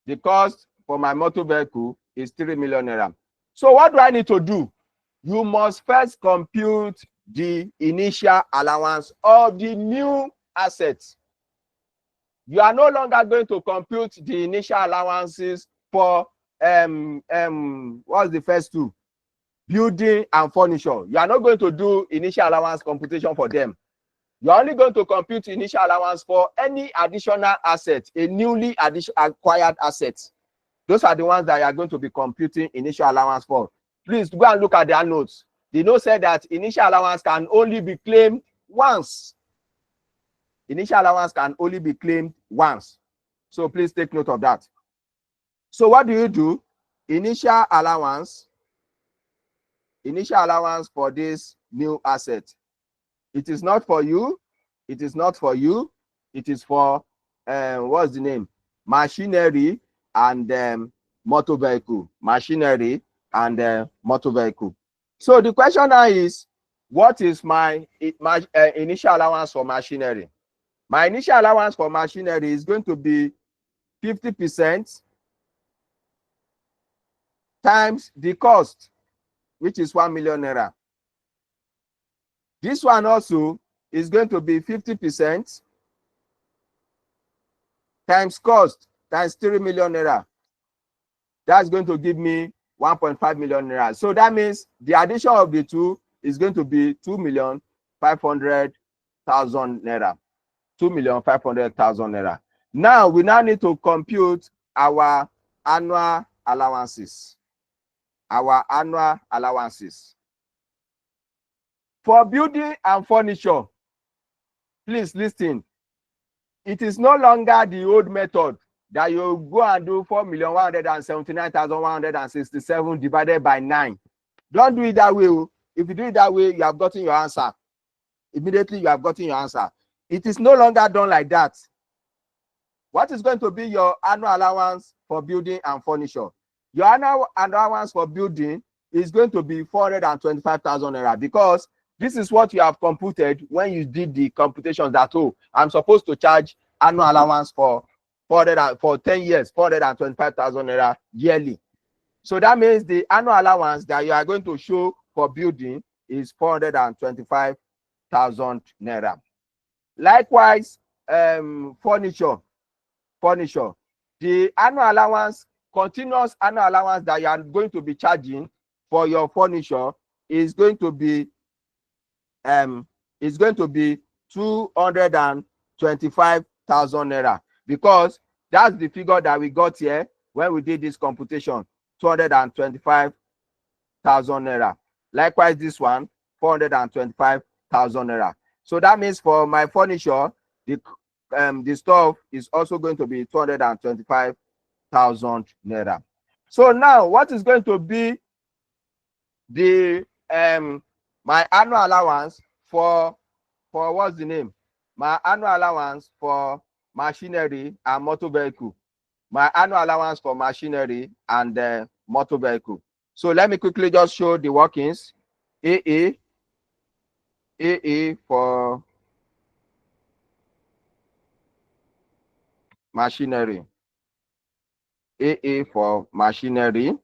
The cost for my motor vehicle is 3 million naira. So what do I need to do? You must first compute the initial allowance of the new assets. You are no longer going to compute the initial allowances for what's the first two? Building and furniture. You are not going to do initial allowance computation for them. You are only going to compute initial allowance for any additional asset, a newly acquired asset. Those are the ones that you are going to be computing initial allowance for. Please go and look at their notes. The note said that initial allowance can only be claimed once. Initial allowance can only be claimed once. So please take note of that. So what do? Initial allowance for this new asset. It is not for you. It is not for you. It is for what's the name? Machinery and motor vehicle. Machinery and motor vehicle. So the question now is, what is my initial allowance for machinery? My initial allowance for machinery is going to be 50% times the cost, which is 1 million naira. This one also is going to be 50% times cost times 3 million naira. That's going to give me 1.5 million naira. So that means the addition of the two is going to be 2,500,000 naira. 2,500,000 naira. Now we need to compute our annual allowances. Our annual allowances. For building and furniture, please listen. It is no longer the old method that you go and do 4,179,167 divided by 9. Don't do it that way. If you do it that way, you have gotten your answer. Immediately, you have gotten your answer. It is no longer done like that. What is going to be your annual allowance for building and furniture? Your annual allowance for building is going to be 425,000 naira, because this is what you have computed when you did the computations that, oh, I'm supposed to charge annual allowance for 10 years, 425,000 naira yearly. So that means the annual allowance that you are going to show for building is 425,000 naira. Likewise, furniture. furniture. The annual allowance, continuous annual allowance that you are going to be charging for your furniture is going to be 225,000 naira, because that's the figure that we got here when we did this computation. 225,000 naira. Likewise, this one 425,000 naira. So that means for my furniture, the stuff is also going to be 225,000 naira. So now, what is going to be the my annual allowance for what's the name? My annual allowance for machinery and motor vehicle. My annual allowance for machinery and motor vehicle. So let me quickly just show the workings. AA for machinery. AA for machinery.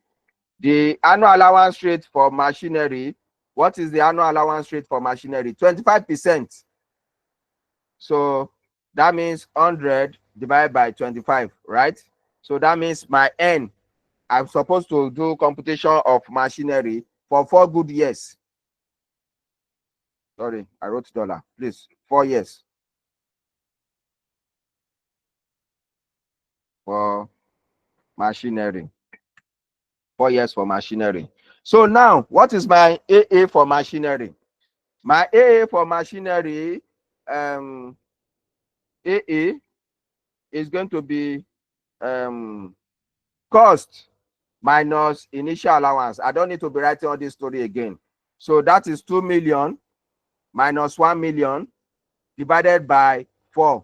The annual allowance rate for machinery. What is the annual allowance rate for machinery? 25%. So that means 100 divided by 25, right? So that means my N, I'm supposed to do computation of machinery for 4 good years. Sorry, I wrote dollar. Please, 4 years. For machinery. 4 years for machinery. So now, what is my AA for machinery? My AA for machinery, AA is going to be cost minus initial allowance. I don't need to be writing all this story again. So that is 2 million minus 1 million divided by 4.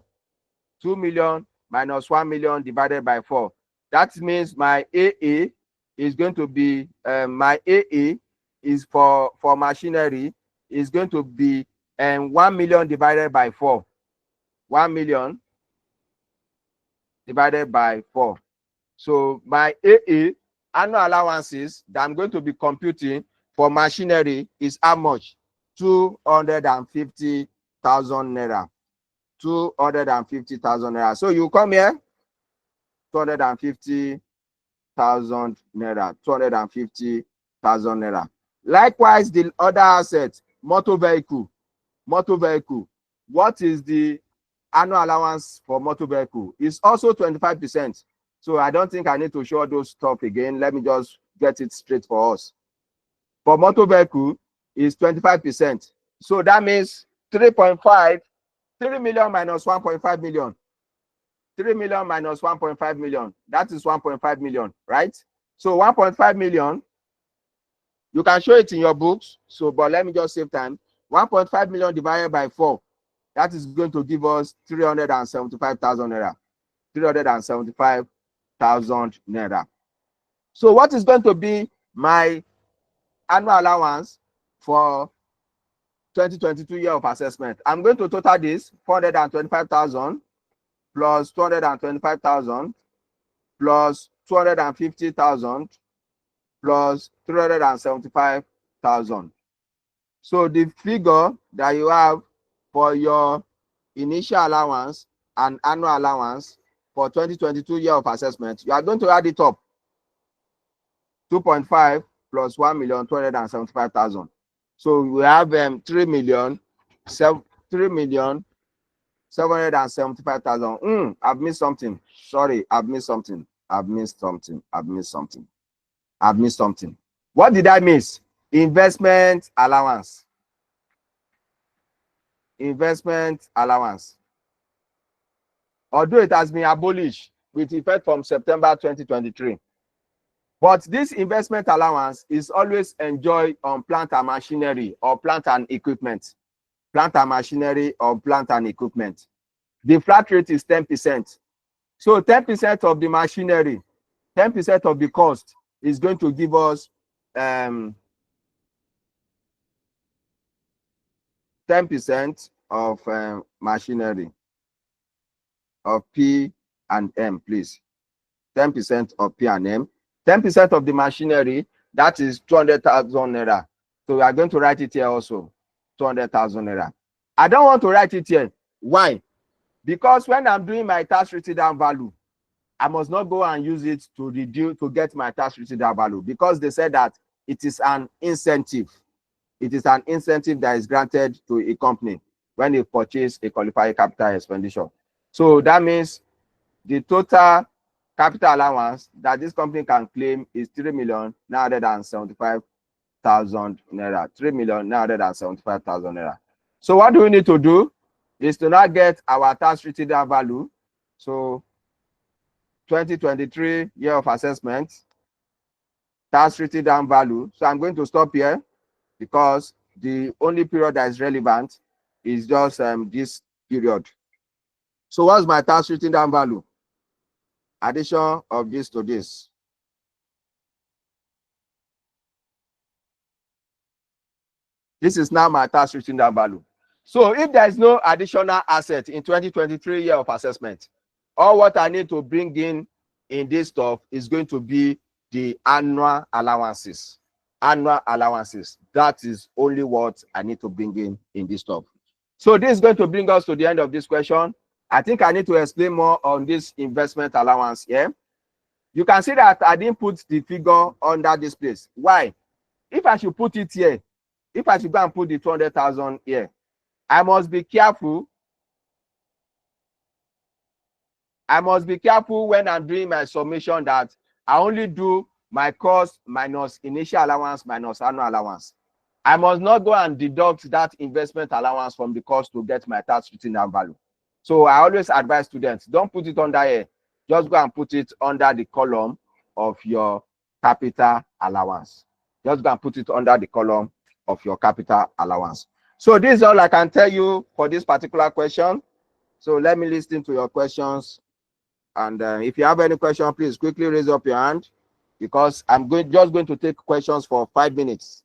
2 million minus 1 million divided by 4. That means my AA is going to be, my AA is for machinery is going to be 1 million divided by 4. 1 million divided by 4. So my AA annual allowances that I'm going to be computing for machinery is how much? 250,000 naira. 250,000 naira. So you come here, 250,000 naira. 250,000 naira. Likewise, the other assets, motor vehicle. Motor vehicle. What is the annual allowance for motor vehicle? It's also 25%. So I don't think I need to show those stuff again. Let me just get it straight for us. For motor vehicle is 25%. So that means 3.5, 3 million minus 1.5 million. 3 million minus 1.5 million. That is 1.5 million, right? So 1.5 million, you can show it in your books. So, but let me just save time. 1.5 million divided by 4. That is going to give us 375,000 naira. 375,000 naira. So what is going to be my annual allowance for 2022 year of assessment? I'm going to total this 425,000 plus 225,000 plus 250,000 plus 375,000. So the figure that you have for your initial allowance and annual allowance for 2022 year of assessment, you are going to add it up. 2.5 plus 1,275,000. So we have 3,775,000. I've missed something. Sorry, I've missed something. What did I miss? Investment allowance. Investment allowance. Although it has been abolished with effect from September 2023. But this investment allowance is always enjoyed on plant and machinery or plant and equipment. Plant and machinery or plant and equipment. The flat rate is 10%. So 10% of the machinery, 10% of the cost is going to give us 10% of machinery of P and M, please. 10% of P and M. 10% of the machinery, that is 200,000 naira. So we are going to write it here also, 200,000 naira. I don't want to write it here. Why? Because when I'm doing my tax written down value, I must not go and use it to reduce to get my tax receivable value, because they said that it is an incentive. It is an incentive that is granted to a company when they purchase a qualified capital expenditure. So that means the total capital allowance that this company can claim is 3,975,000 naira. 3,975,000 naira. So what do we need to do is to now get our tax receivable value. So 2023 year of assessment, tax receivable value. So I'm going to stop here, because the only period that is relevant is just this period. So what's my tax receivable value? Addition of this to this. This is now my tax receivable value. So if there is no additional asset in 2023 year of assessment, all what I need to bring in this stuff is going to be the annual allowances. Annual allowances. That is only what I need to bring in this stuff. So this is going to bring us to the end of this question. I think I need to explain more on this investment allowance here. You can see that I didn't put the figure under this place. Why? If I should put it here, if I should go and put the 200,000 here, I must be careful. I must be careful when I'm doing my summation that I only do my cost minus initial allowance minus annual allowance. I must not go and deduct that investment allowance from the cost to get my tax return value. So I always advise students, don't put it under here. Just go and put it under the column of your capital allowance. Just go and put it under the column of your capital allowance. So this is all I can tell you for this particular question. So let me listen to your questions. And if you have any question, please quickly raise up your hand, because I'm just going to take questions for 5 minutes.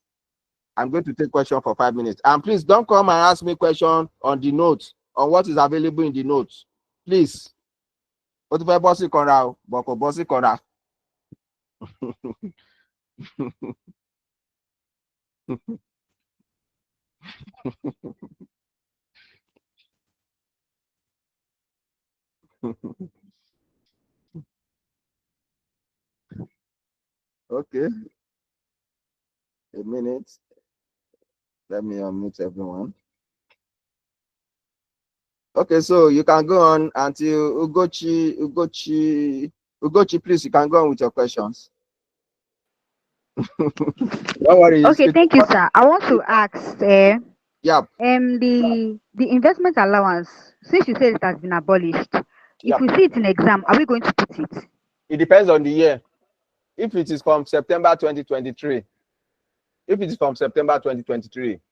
I'm going to take questions for 5 minutes. And please don't come and ask me questions on the notes, on what is available in the notes. Please. Bossy corner, Boko Bossy corner. Okay. A minute. Let me unmute everyone. Okay, so you can go on until Ugochi, please, you can go on with your questions. Don't worry. Okay, thank you, sir. I want to ask, Yeah. the investment allowance, since you said it has been abolished, Yeah. if we see it in exam, are we going to put it? It depends on the year. If it is from September 2023,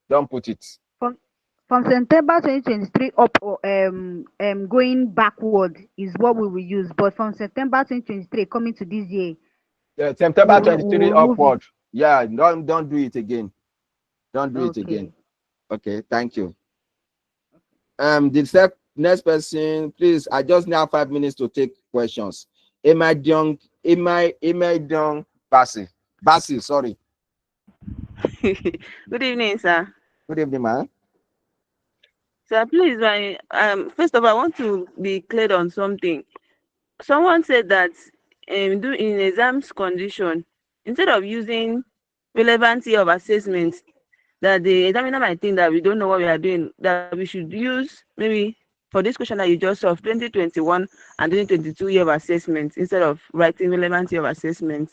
don't put it. From September 2023 up, or going backward is what we will use. But from September 2023 coming to this year, September 23 we'll remove it. upward. Yeah, don't do it again. Don't do it again. Okay. Okay, thank you. The next person, please. I just now 5 minutes to take questions. Basi, sorry. Good evening, sir. Good evening, man. Sir, please, first of all, I want to be clear on something. Someone said that in exams condition, instead of using relevancy of assessment, that the examiner might think that we don't know what we are doing, that we should use maybe for this question that you just saw, 2021 and 2022 year of assessment, instead of writing relevancy of assessment.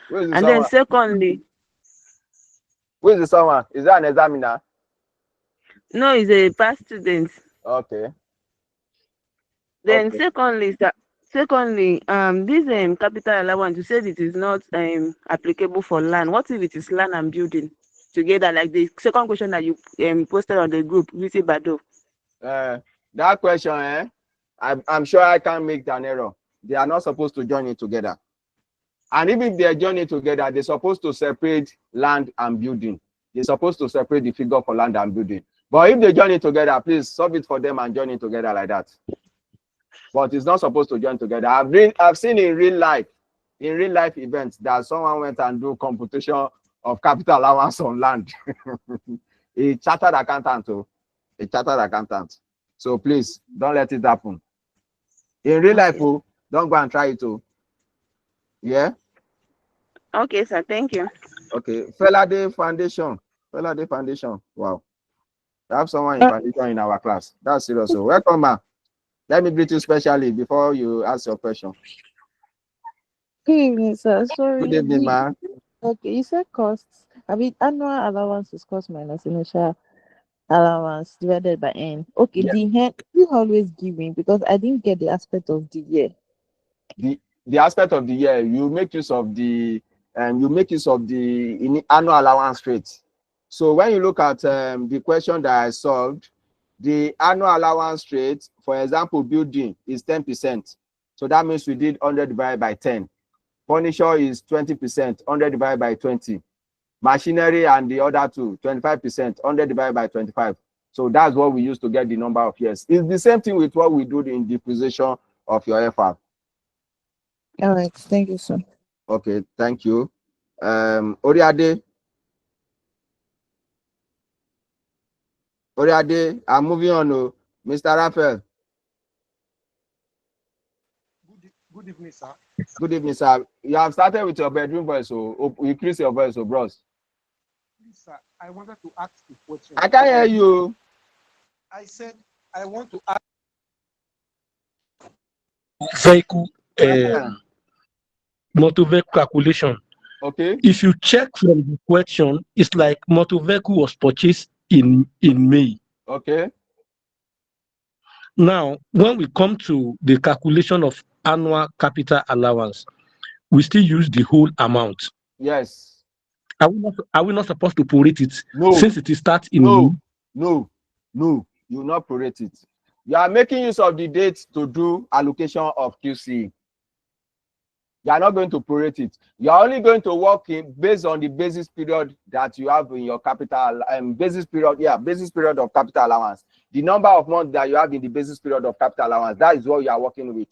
And then secondly, who is the someone? Is that an examiner? No, he's a past student. Okay. Then okay. Secondly, this capital allowance, you said it is not applicable for land. What if it is land and building together, like the second question that you posted on the group, Visi Bado? That question, I'm sure I can make an error. They are not supposed to join it together. And even if they join it together, they're supposed to separate land and building. They're supposed to separate the figure for land and building. But if they join it together, please solve it for them and join it together like that. But it's not supposed to join together. I've seen in real life events, that someone went and do computation of capital allowance on land. A chartered accountant. So please don't let it happen. In real life, Don't go and try it too. Yeah. Okay, sir. Thank you. Okay. Feladay Foundation. Feladay Foundation. Wow. We have someone in foundation in our class. That's serious. So welcome, ma. Let me greet you specially before you ask your question. Good evening, sir. Sorry. Good evening, ma. Okay, you said costs. I mean, annual allowance is cost minus initial allowance divided by n. Okay, Yes. the hen you always give me because I didn't get the aspect of the year. The aspect of the year, you make use of the annual allowance rate. So when you look at the question that I solved, the annual allowance rate, for example, building is 10%. So that means we did 100 divided by 10. Furniture is 20%, 100 divided by 20. Machinery and the other two, 25%, 100 divided by 25. So that's what we use to get the number of years. It's the same thing with what we do in depreciation of your FR. All right, thank you, sir. Okay, thank you. Oriade, I'm moving on to Mr. Raphael. Good evening, sir. Good evening, sir. You have started with your bedroom voice, so increase your voice, so bros. Please, sir, I wanted to ask a question. I can't hear you. I said I want to ask Vehicle, motor vehicle calculation. Okay. If you check from the question, it's like motor vehicle was purchased in May. Okay. Now, when we come to the calculation of annual capital allowance, we still use the whole amount. Yes. Are we not supposed to prorate it? No. Since it starts in No. You will not prorate it. You are making use of the date to do allocation of QC. You are not going to prorate it. You are only going to work in based on the basis period that you have in your capital basis period of capital allowance. The number of months that you have in the basis period of capital allowance, that is what you are working with.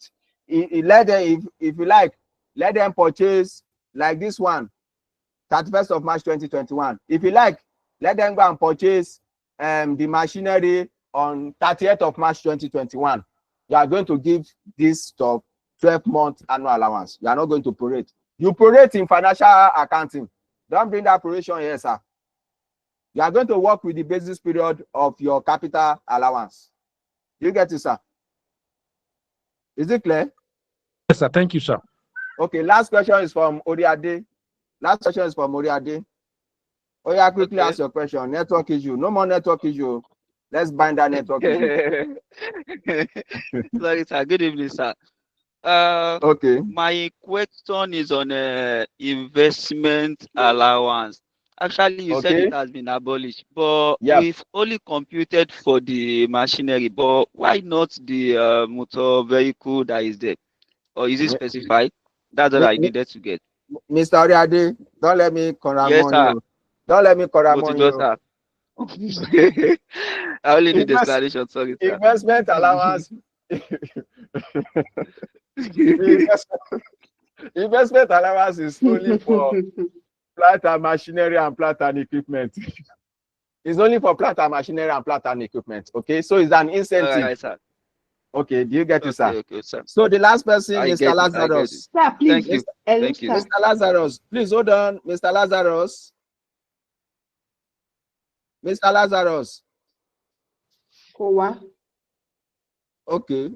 Let them, if you like, let them purchase like this one, 31st of March 2021. If you like, let them go and purchase the machinery on 30th of March 2021. You are going to give this stuff 12-month annual allowance. You are not going to prorate. You prorate in financial accounting. Don't bring that proration here, sir. You are going to work with the basis period of your capital allowance. You get it, sir? Is it clear? Yes, sir. Thank you, sir. Okay, last question is from Oriade. Oh, yeah, quickly ask your question. Network issue. No more network issue. Let's bind that network issue. Sorry, sir. Good evening, sir. Okay. My question is on investment allowance. Actually, you said it has been abolished, but we've only computed for the machinery. But why not the motor vehicle that is there? Or is it specified? That's what I needed to get. Mr. Oriade, don't let me Yes, sir. you. Don't let me you. Sir. I only need explanation. Sorry, sir. Investment allowance. Investment allowance is only for plant and machinery and plant and equipment. It's only for plant and machinery and plant and equipment. Okay, so it's an incentive. Right, sir. Okay, do you get it, sir? Okay, sir. So the last person, Mr. Lazarus. Sir, please. Thank you. Thank you. Mr. Lazarus, please hold on. Mr. Lazarus. Mr. Lazarus. Okay.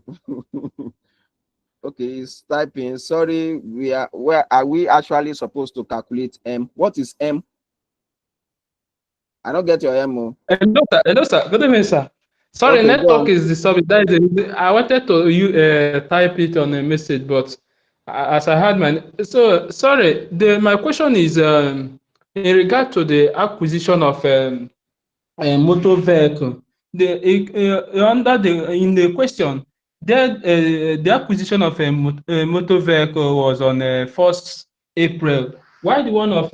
Okay, he's typing. Sorry, where are we actually supposed to calculate M? What is M? I don't get your M. Hello, sir. Good evening, sir. Sorry, Okay, network is the subject. I wanted to type it on a message, but as I had sorry. My question is in regard to the acquisition of a motor vehicle. In the question, the acquisition of a motor vehicle was on 1st April. Why the one of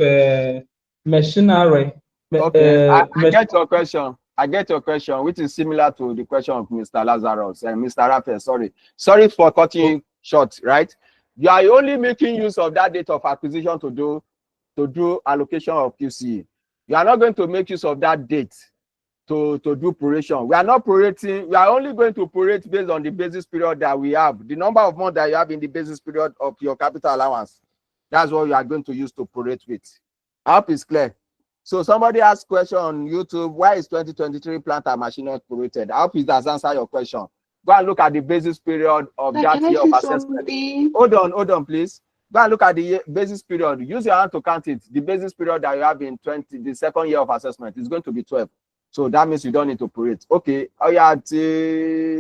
machinery? Okay, I get your question. I get your question, which is similar to the question of Mr. Lazarus and Mr. Raphael. Sorry for cutting you short, right? You are only making use of that date of acquisition to do allocation of QC. You are not going to make use of that date to do proration. We are not prorating. We are only going to prorate based on the basis period that we have. The number of months that you have in the basis period of your capital allowance. That's what you are going to use to prorate with. I hope it's clear. So somebody asked question on YouTube, why is 2023 plant and machinery prorated? I hope it has answered your question. Go and look at the basis period of that year of assessment. Hold on, please. Go and look at the basis period. Use your hand to count it. The basis period that you have in the second year of assessment is going to be 12. So that means you don't need to prorate. Okay. Oh yeah,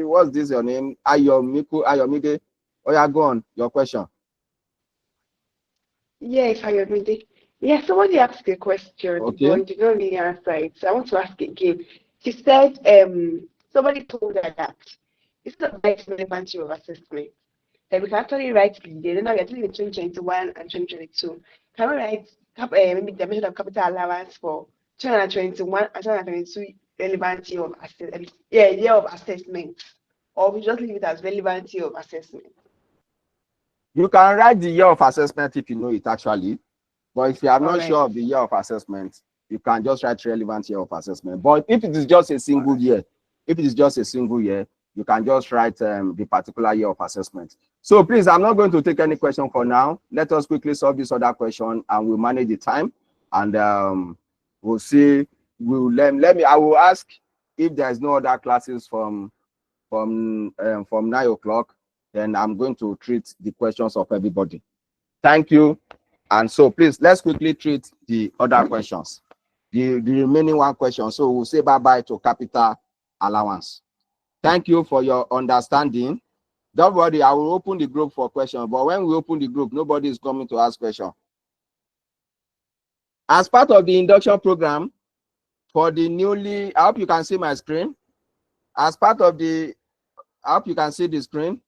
what's this your name? Ayomide. Oh yeah, go on. Your question. Yes, Ayomide. Yeah, somebody asked a question, Okay. but you don't really answer it. So I want to ask again. She said, somebody told her that instead of writing relevant year of assessment, that we can actually write the year. Now we are doing the 2021 and 2022. Can we write maybe the measure of capital allowance for 2021 and 2022 relevant year of assessment? Yeah, year of assessment, or we just leave it as relevant year of assessment. You can write the year of assessment if you know it actually, but if you are not Alright. sure of the year of assessment, you can just write relevant year of assessment. But if it is just a single year, you can just write the particular year of assessment. So please, I'm not going to take any question for now. Let us quickly solve this other question and we'll manage the time. And we'll see. I will ask if there's no other classes from 9 o'clock, then I'm going to treat the questions of everybody. Thank you. And so please, let's quickly treat the other questions. The remaining one question. So we'll say bye-bye to capital allowance. Thank you for your understanding. Don't worry, I will open the group for questions. But when we open the group, nobody is coming to ask questions. As part of the induction program for the newly, I hope you can see my screen. As part of the, I hope you can see the screen.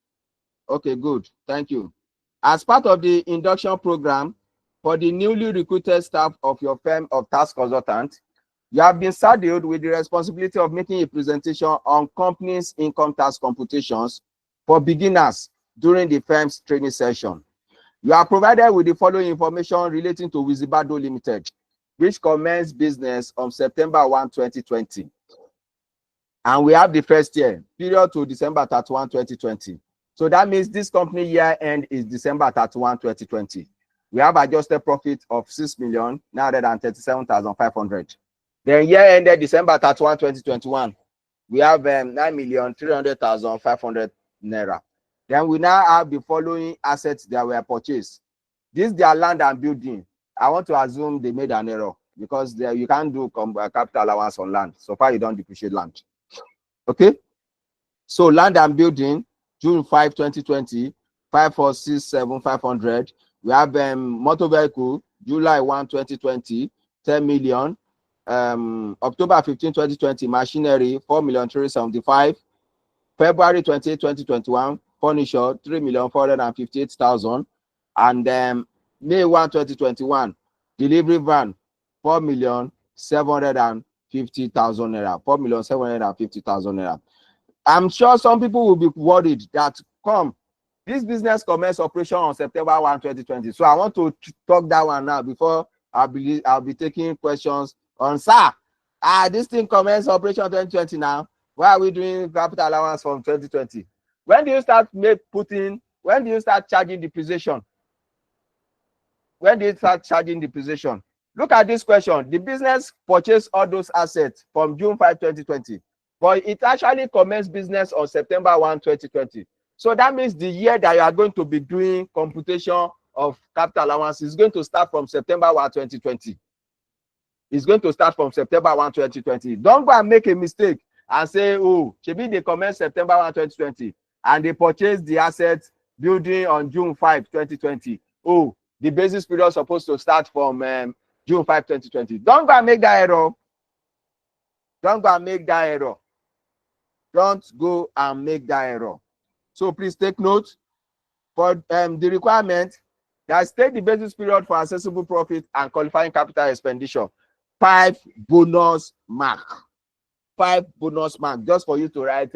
Okay, good. Thank you. As part of the induction program for the newly recruited staff of your firm of tax consultant, you have been saddled with the responsibility of making a presentation on companies' income tax computations for beginners during the firm's training session. You are provided with the following information relating to Wizibado Limited, which commenced business on September 1, 2020. And we have the first year, period to December 31, 2020. So that means this company year end is December 31, 2020. We have adjusted profit of 6,937,500. Then year ended December 31, 2021. We have 9,300,500 naira. Then we now have the following assets that were purchased. This is their land and building. I want to assume they made an error because you can't do capital allowance on land. So far, you don't depreciate land. Okay. So land and building, June 5, 2020, 5,467,500. We have motor vehicle, July 1, 2020, 10 million. October 15, 2020, machinery, 4,375,000. February 28, 2021, furniture, 3,458,000. And May 1, 2021, delivery van, 4,750,000 naira. 4,750,000 naira. I'm sure some people will be worried that this business commenced operation on September 1, 2020. So I want to talk that one now before I'll be taking questions on this thing commenced operation 2020 now. Why are we doing capital allowance from 2020? When do you start when do you start charging depreciation? When do you start charging depreciation? Look at this question. The business purchased all those assets from June 5, 2020. But it actually commenced business on September 1, 2020. So that means the year that you are going to be doing computation of capital allowance is going to start from September 1, 2020. It's going to start from September 1, 2020. Don't go and make a mistake and say, oh, maybe they commenced September 1, 2020, and they purchased the assets building on June 5, 2020. Oh, the basis period is supposed to start from June 5, 2020. Don't go and make that error. Don't go and make that error. Don't go and make that error. So please take note for the requirement that state the basis period for accessible profit and qualifying capital expenditure. 5 bonus mark. 5 bonus mark just for you to write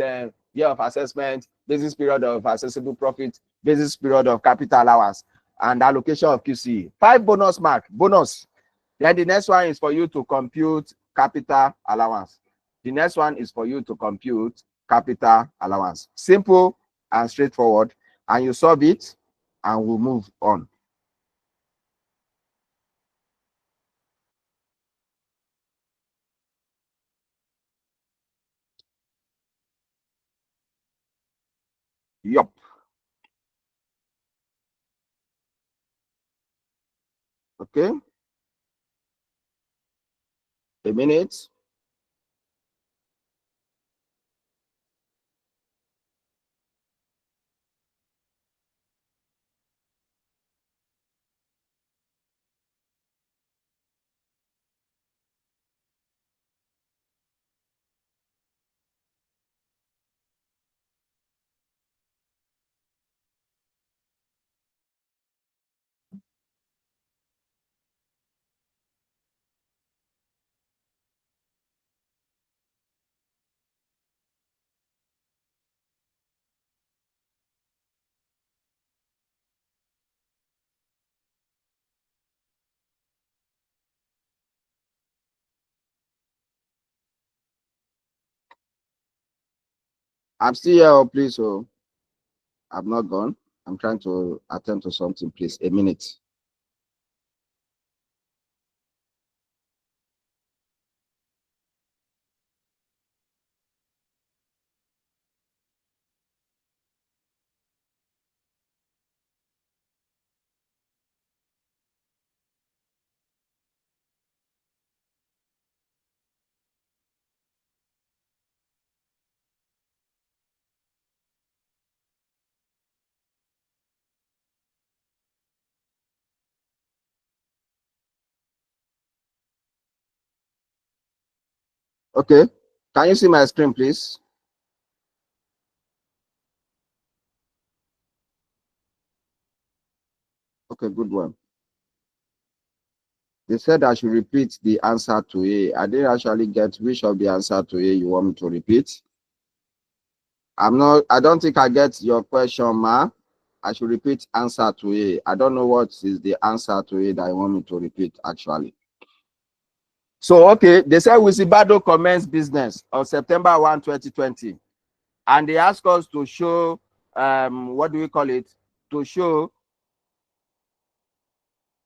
year of assessment, basis period of accessible profit, basis period of capital allowance, and allocation of QCE. 5 bonus mark. Bonus. Then the next one is for you to compute capital allowance. The next one is for you to compute capital allowance. Simple and straightforward. And you solve it and we'll move on. Yup. Okay. A minute. I'm still here, oh, please. Oh, I'm not gone. I'm trying to attend to something, please. A minute. Okay. Can you see my screen, please? Okay, good one. They said I should repeat the answer to A. I didn't actually get which of the answer to A you want me to repeat. I don't think I get your question, ma. I should repeat answer to A. I don't know what is the answer to A that you want me to repeat, actually. So, okay, they said Wisibado commenced business on September 1, 2020. And they asked us to show, what do we call it? To show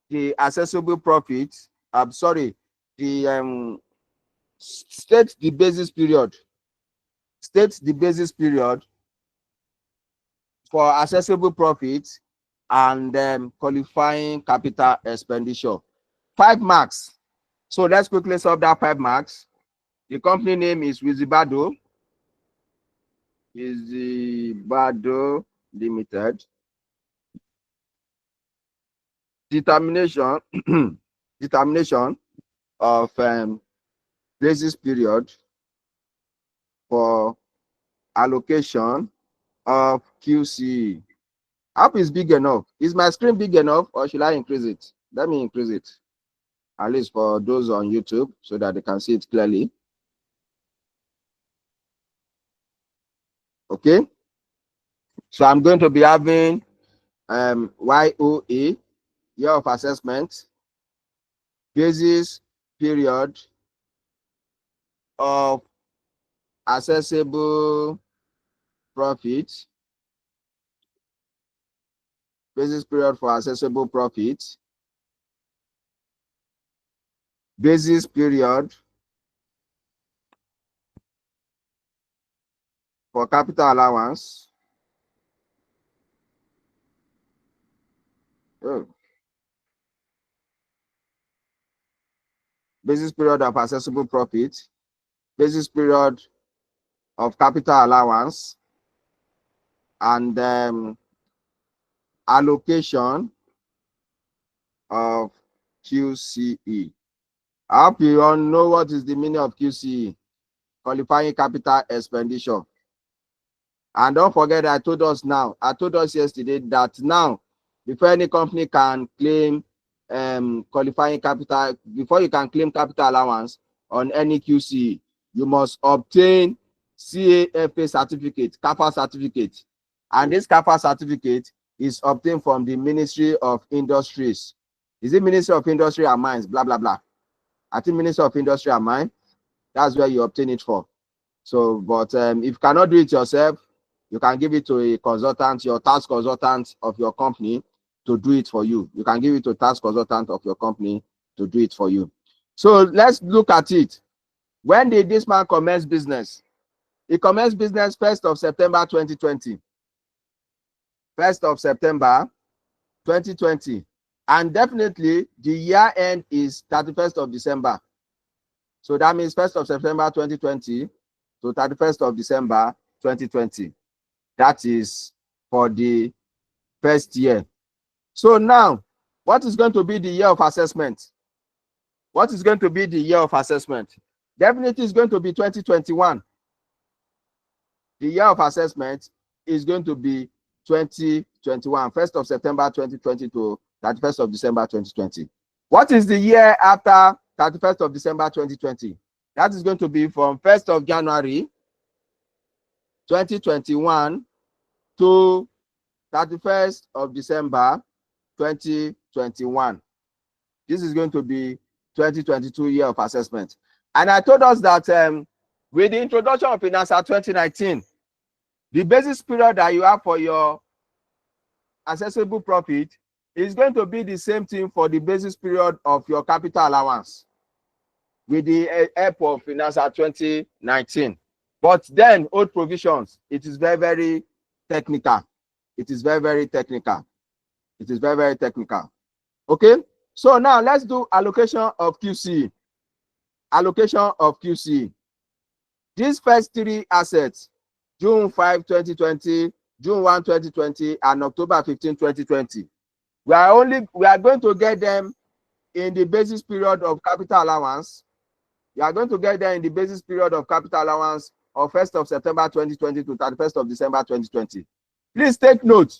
the accessible profit. I'm sorry, the state the basis period. State the basis period for accessible profit and qualifying capital expenditure. 5 marks. So let's quickly solve that 5 marks. The company name is Wisibado. Wisibado Limited. Determination determination of basis period for allocation of QC. App is big enough. Is my screen big enough or should I increase it? Let me increase it, at least for those on YouTube, so that they can see it clearly. Okay. So I'm going to be having YOA, year of assessment, basis period of accessible profit, basis period for accessible profit, basis period for capital allowance. Oh. Basis period of accessible profit, basis period of capital allowance, and allocation of QCE. I hope you all know what is the meaning of QCE, qualifying capital expenditure. And don't forget, I told us yesterday that now, before any company can claim qualifying capital, before you can claim capital allowance on any QCE, you must obtain CAFA certificate, CAFA certificate. And this CAFA certificate is obtained from the Ministry of Industries. Is it Ministry of Industry and Mines? Blah, blah, blah. I think Ministry of Industry and Mines, that's where you obtain it for. So, but if you cannot do it yourself, you can give it to a consultant, your tax consultant of your company to do it for you. You can give it to a tax consultant of your company to do it for you. So let's look at it. When did this man commence business? He commenced business 1st of September 2020. 1st of September 2020. And definitely the year end is 31st of December. So that means 1st of September 2020 to 31st of December 2020. That is for the first year. So now, what is going to be the year of assessment? What is going to be the year of assessment? Definitely is going to be 2021. The year of assessment is going to be 2021, 1st of September 2020 to 31st of December 2020. What is the year after 31st of December 2020? That is going to be from 1st of January 2021 to 31st of December 2021. This is going to be 2022 year of assessment. And I told us that with the introduction of Finasa 2019, the basis period that you have for your accessible profit is going to be the same thing for the basis period of your capital allowance with the help of Finasa 2019. But then old provisions, it is very, very technical. It is very, very technical. It is very, very technical. Okay, so now let's do allocation of QC. Allocation of QC. These first three assets, June 5, 2020, June 1, 2020, and October 15, 2020. We are going to get them in the basis period of capital allowance. You are going to get them in the basis period of capital allowance of 1st of September 2020 to 31st of December 2020. Please take note.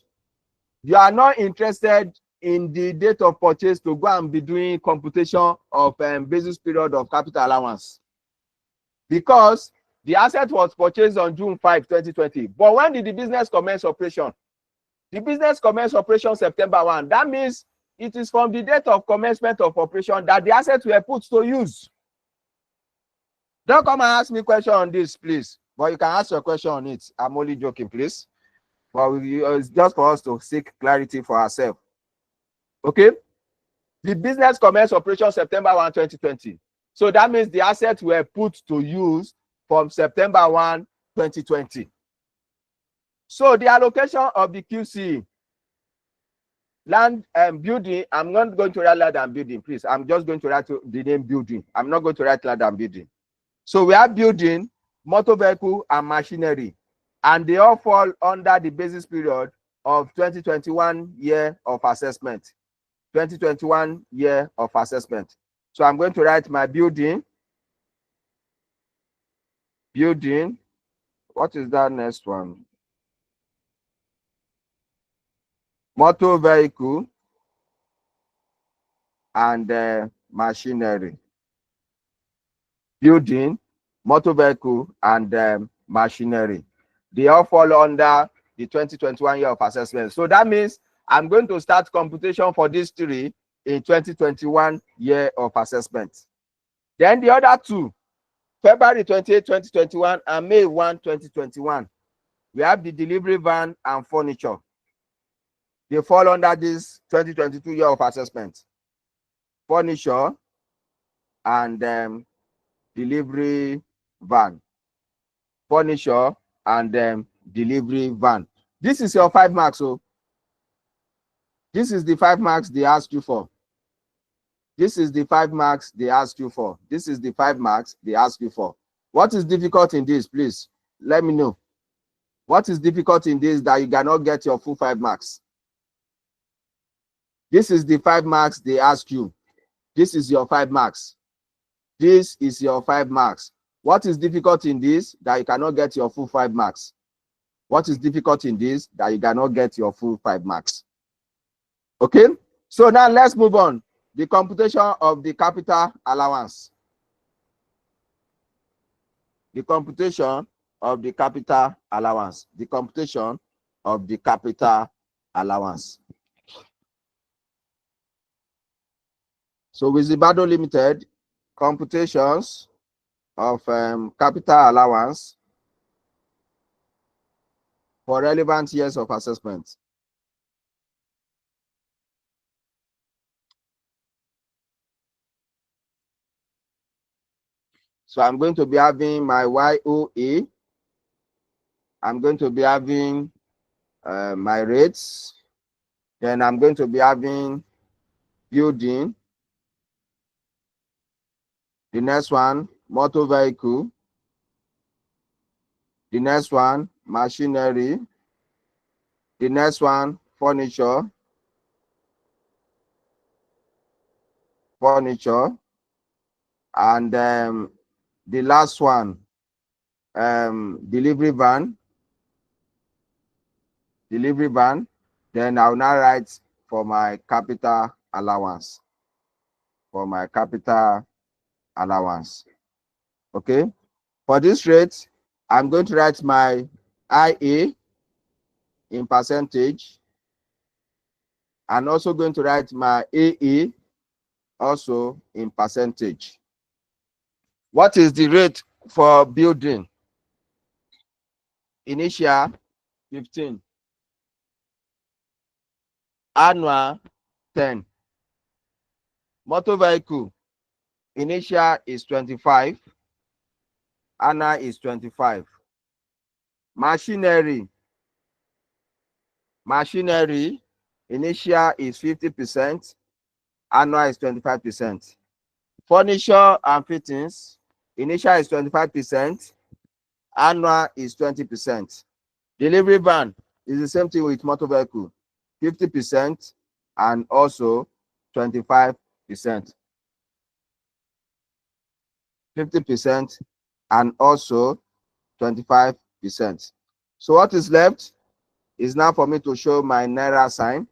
You are not interested in the date of purchase to go and be doing computation of basis period of capital allowance, because the asset was purchased on June 5, 2020. But when did the business commence operation? The business commence operation September 1. That means it is from the date of commencement of operation that the assets were put to use. Don't come and ask me a question on this, please. But you can ask your question on it. I'm only joking, please. But it's just for us to seek clarity for ourselves. Okay? The business commence operation September 1, 2020. So that means the assets were put to use from September 1, 2020. So the allocation of the QC, land and building, I'm not going to write land and building, please. I'm just going to write the name building. I'm not going to write land and building. So we have building, motor vehicle, and machinery. And they all fall under the basis period of 2021 year of assessment. 2021 year of assessment. So I'm going to write my building. Building. What is that next one? Motor vehicle and machinery. Building, motor vehicle, and machinery. They all fall under the 2021 year of assessment. So that means I'm going to start computation for these three in 2021 year of assessment. Then the other two, February 28, 2021 and May 1, 2021. We have the delivery van and furniture. They fall under this 2022 year of assessment. Furniture and delivery van. Furniture and delivery van. This is your 5 marks. So this is the 5 marks they ask you for. This is the 5 marks they ask you for. This is the 5 marks they ask you for. What is difficult in this, please? Let me know. What is difficult in this that you cannot get your full 5 marks? This is the 5 marks they ask you. This is your 5 marks. This is your 5 marks. What is difficult in this that you cannot get your full 5 marks? What is difficult in this that you cannot get your full 5 marks? Okay, so now let's move on. The computation of the capital allowance. The computation of the capital allowance. The computation of the capital allowance. So with Zibado Limited, computations of capital allowance for relevant years of assessment. So I'm going to be having my YOA. I'm going to be having my rates. Then I'm going to be having building. The next one, motor vehicle. The next one, machinery. The next one, furniture. And the last one, delivery van. Then I'll now write for my capital allowance. Okay. For this rate, I'm going to write my IA in percentage, and also going to write my AA also in percentage. What is the rate for building? Initial 15, annual 10. Motor vehicle, initial is 25, annual is 25. Machinery, initial is 50%, annual is 25%. Furniture and fittings, initial is 25%, annual is 20%. Delivery van is the same thing with motor vehicle, 50% and also 25%. 50% and also 25%. So what is left is now for me to show my Naira sign.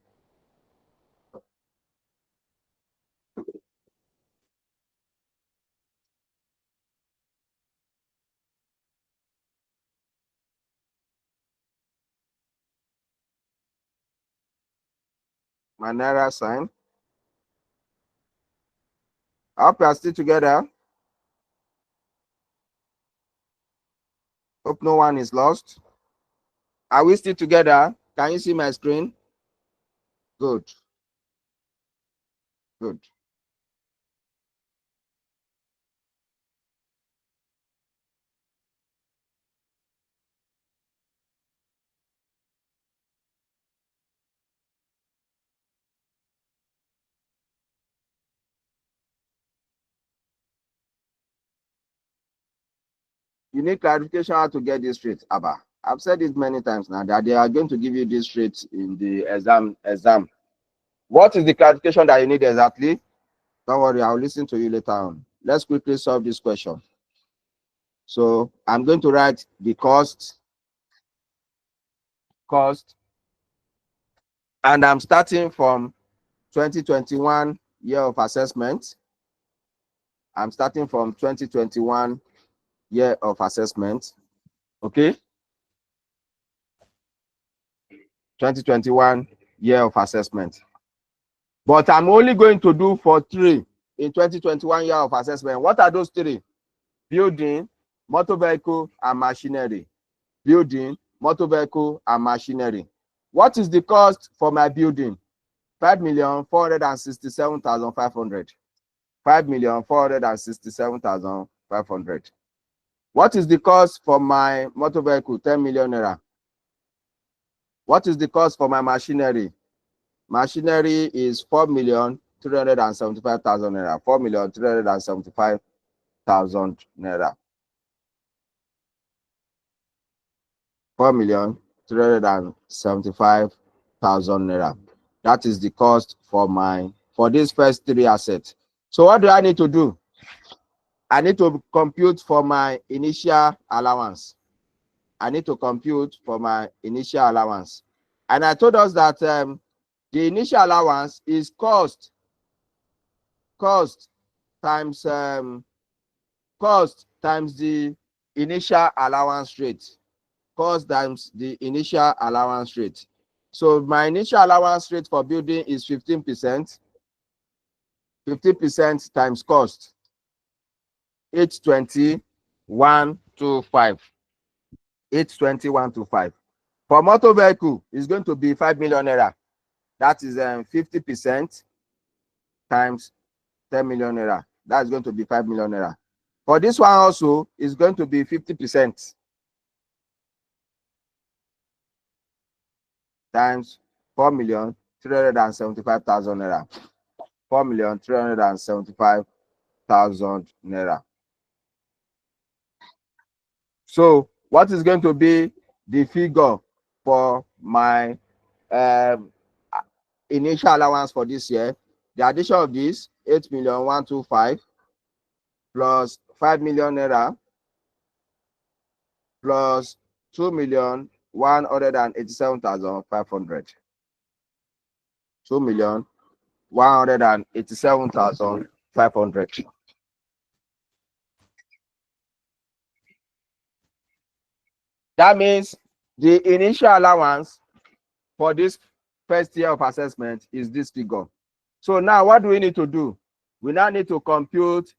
My Naira sign. I hope you are still together. Hope no one is lost. Are we still together? Can you see my screen? Good. Good. You need clarification how to get this rate, Abba. I've said it many times now that they are going to give you this rate in the exam. What is the clarification that you need exactly? Don't worry, I'll listen to you later on. Let's quickly solve this question. So I'm going to write the cost, and I'm starting from 2021 year of assessment. I'm starting from 2021 year of assessment. Okay. 2021 year of assessment. But I'm only going to do for 3 in 2021 year of assessment. What are those 3? Building, motor vehicle, and machinery. Building, motor vehicle, and machinery. What is the cost for my building? 5,467,500. 5,467,500. What is the cost for my motor vehicle? 10 million naira. What is the cost for my machinery? Machinery is 4,375,000 naira. 4,375,000 naira. 4,375,000 naira. That is the cost for these first 3 assets. So what do I need to do? I need to compute for my initial allowance. And I told us that the initial allowance is cost times the initial allowance rate. Cost times the initial allowance rate. So my initial allowance rate for building is 15%. 15% times cost. 820,125. 820,125. For motor vehicle, it's going to be 5 million naira. That is 50% times 10 million naira. That's going to be 5 million naira. For this one also, it's going to be 50% times 4,375,000 naira. 4,375,000 naira. So what is going to be the figure for my initial allowance for this year? The addition of this 8,125,000 plus 5 million naira plus 2,187,500. 2,187,500. That means the initial allowance for this first year of assessment is this figure. So now what do we need to do? We now need to compute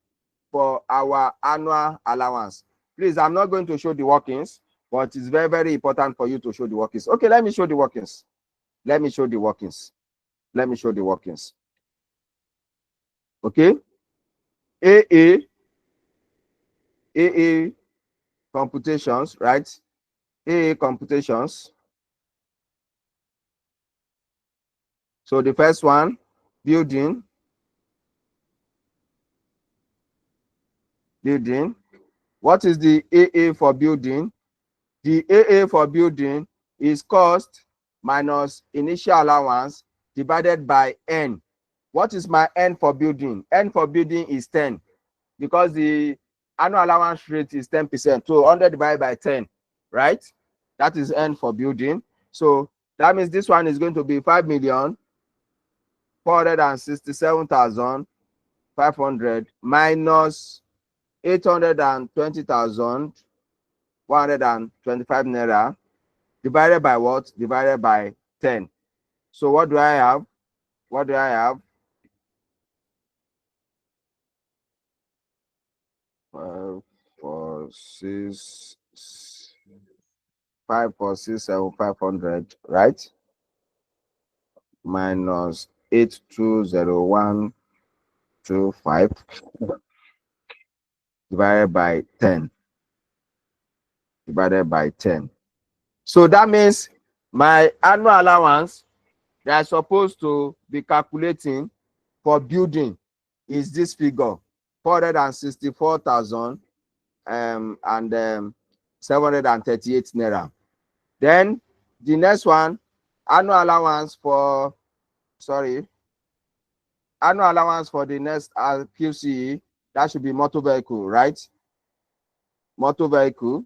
for our annual allowance. Please, I'm not going to show the workings, but it's very, very important for you to show the workings. Okay, let me show the workings. Let me show the workings. Let me show the workings. Okay. AA computations, right? AA computations. So the first one, building. Building. What is the AA for building? The AA for building is cost minus initial allowance divided by N. What is my N for building? N for building is 10 because the annual allowance rate is 10%. So 100 divided by 10, right? That is N for building. So that means this one is going to be 5,467,500 minus 820,125 naira divided by what? Divided by 10. So what do I have? What do I have? 5, 4, 6, 5, 4, 6, 7, 500, right? Minus 820125 divided by 10. Divided by 10. So that means my annual allowance that I'm supposed to be calculating for building is this figure, 464,000 and 738 naira. Then the next one, annual allowance for the next QCE, that should be motor vehicle, right? Motor vehicle,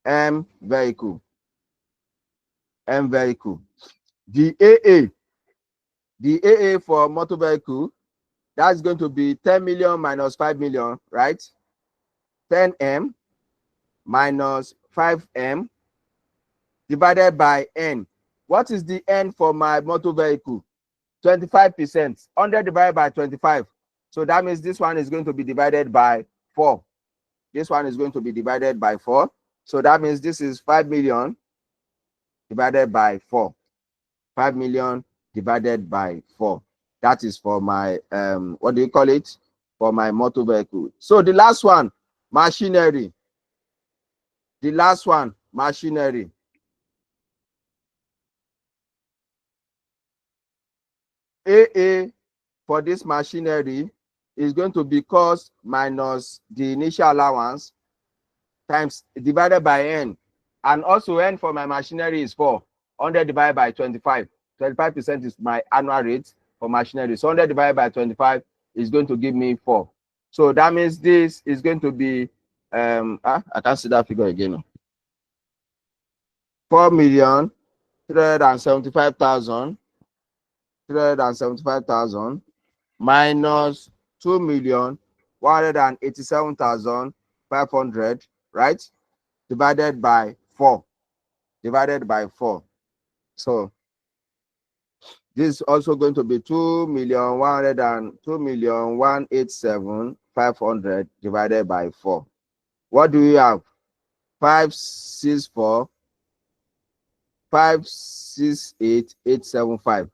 M vehicle. The AA for motor vehicle, that's going to be 10 million minus 5 million, right? 10M minus 5M divided by N. What is the N for my motor vehicle? 25%. 100 divided by 25. So that means this one is going to be divided by 4. This one is going to be divided by 4. So that means this is 5 million divided by 4. 5 million divided by 4. That is for my, what do you call it? For my motor vehicle. So the last one, machinery. The last one, machinery. AA for this machinery is going to be cost minus the initial allowance times divided by N. And also N for my machinery is 4. 100 divided by 25. 25% is my annual rate for machinery. So 100 divided by 25 is going to give me 4. So that means this is going to be, I can't see that figure again. 4,375,000. 375,000 minus 2,187,500, right? Divided by 4. Divided by 4. So this is also going to be 2,187,500 divided by 4. What do we have? 564 568 875.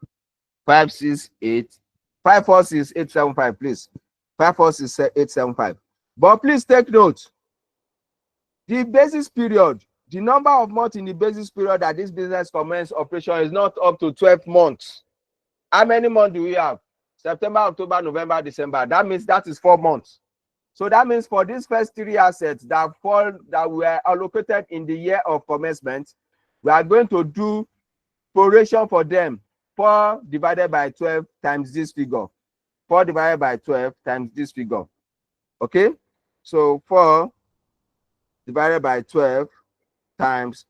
568 546 875, please. 546 875. But please take note, the basis period, the number of months in the basis period that this business commence operation is not up to 12 months. How many months do we have? September, October, November, December. That means that is 4 months. So that means for these first 3 assets that were allocated in the year of commencement, we are going to do proration for them. 4 divided by 12 times this figure. 4 divided by 12 times this figure. Okay? So 4 divided by 12 times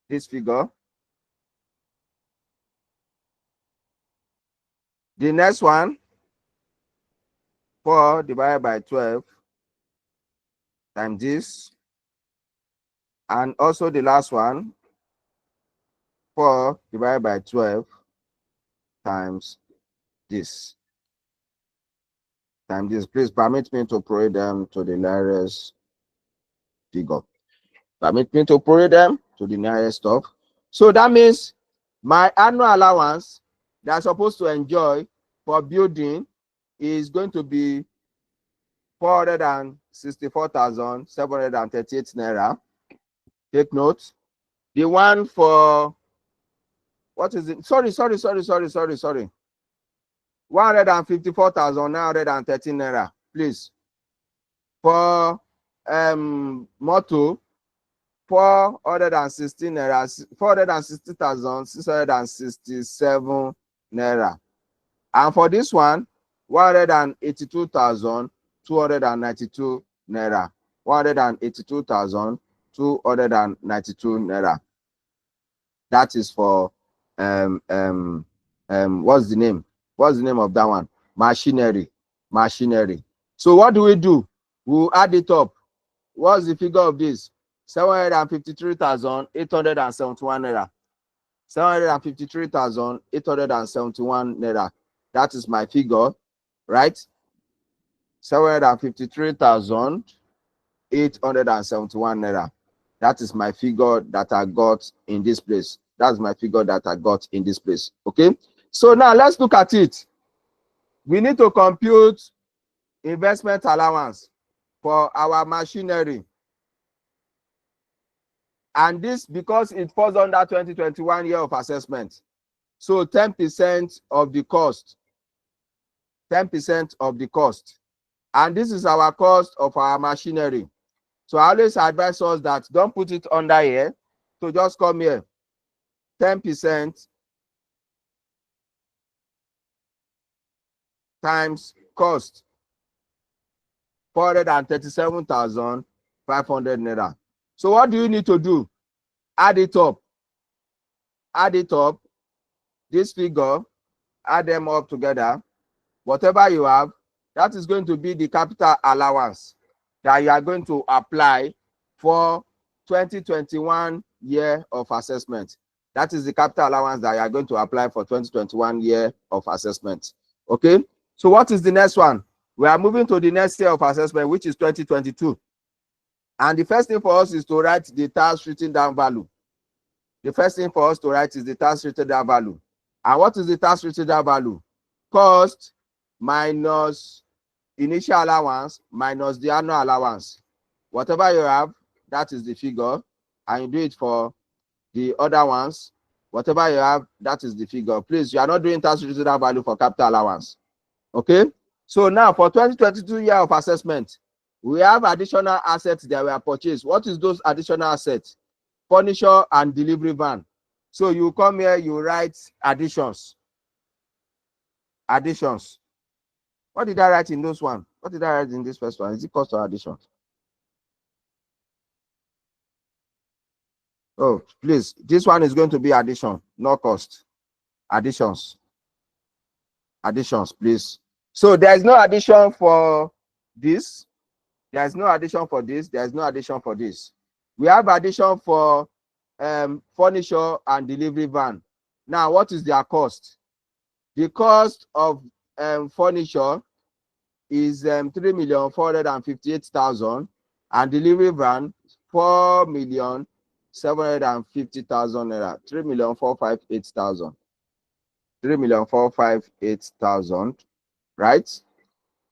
this figure. The next one, 4 divided by 12 times this. And also the last one, 4 divided by 12 times this. Times this. Please permit me to prorate them to the nearest figure. Permit me to prorate them to the nearest stuff. So that means my annual allowance that I'm supposed to enjoy for building is going to be 464,738 naira. Take note. The one for, what is it? Sorry. 154,913 naira, please. For motto, 416 naira, 460,667 naira. And for this one, 182,292 naira. 182,292 naira. That is for what's the name? What's the name of that one? Machinery. So what do? We'll add it up. What's the figure of this? 753,871 naira. 753,871 naira. That is my figure, right? 753,871 naira. That is my figure that I got in this place. That's my figure that I got in this place. Okay. So now let's look at it. We need to compute investment allowance for our machinery. And this because it falls under 2021 year of assessment. So 10% of the cost. 10% of the cost. And this is our cost of our machinery. So I always advise us that don't put it under here. So just come here. 10% times cost. 437,500 naira. So what do you need to do? Add it up. Add it up. This figure, add them up together. Whatever you have, that is going to be the capital allowance that you are going to apply for 2021 year of assessment. That is the capital allowance that you are going to apply for 2021 year of assessment. Okay. So what is the next one? We are moving to the next year of assessment, which is 2022. And the first thing for us is to write the tax written down value. The first thing for us to write is the tax written down value. And what is the tax written down value? Cost minus initial allowance minus the annual allowance. Whatever you have, that is the figure. And you do it for the other ones. Whatever you have, that is the figure. Please, you are not doing tax written down value for capital allowance. Okay. So now for 2022 year of assessment, we have additional assets that were purchased. What is those additional assets? Furniture and delivery van. So you come here, you write additions. Additions. What did I write in those one? What did I write in this first one? Is it cost or addition? Oh, please. This one is going to be addition, no cost. Additions. Additions, please. So there is no addition for this. There is no addition for this. There is no addition for this. We have addition for furniture and delivery van. Now, what is their cost? The cost of furniture is 3,458,000, and delivery van 4,750,000 naira. 3,458,000. 3,458,000, right?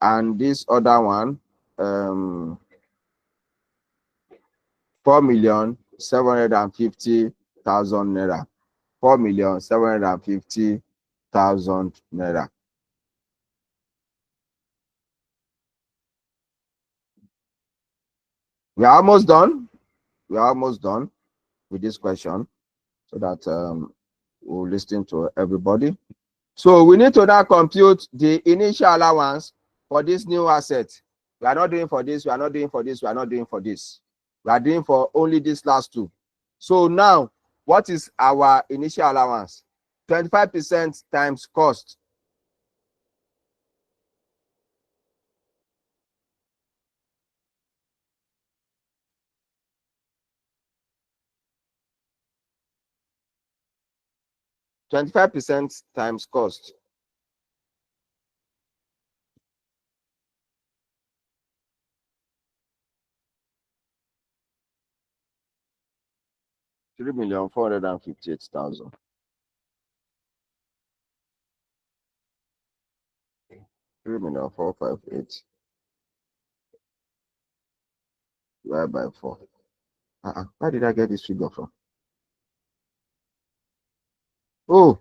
And this other one, 4,750,000 naira. 4,750,000 naira. We are almost done. We are almost done with this question, so that we'll listen to everybody. So we need to now compute the initial allowance for this new asset. We are not doing for this, we are not doing for this, we are not doing for this. We are doing for only these last two. So now, what is our initial allowance? 25% times cost. %25 times cost. $3,458,000. 3,458 divided by 4. Where did I get this figure from? Oh,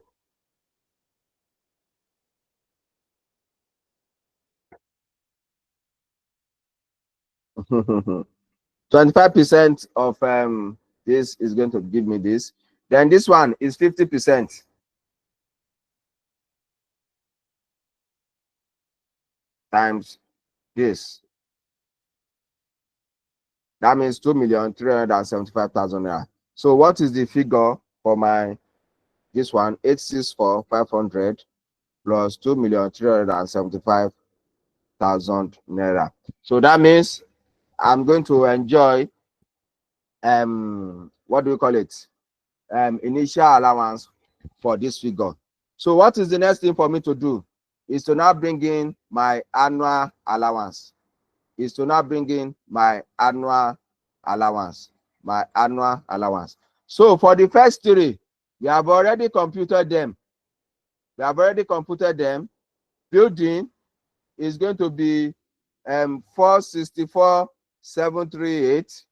25% of this is going to give me this. Then this one is 50% times this. That means 2,375,000 naira. So what is the figure for my this one? 864,500 plus 2,375,000 naira. So that means I'm going to enjoy what do we call it? Initial allowance for this figure. So what is the next thing for me to do? Is to now bring in my annual allowance. Is to now bring in my annual allowance. My annual allowance. So for the first three, we have already computed them. We have already computed them. Building is going to be 464,738.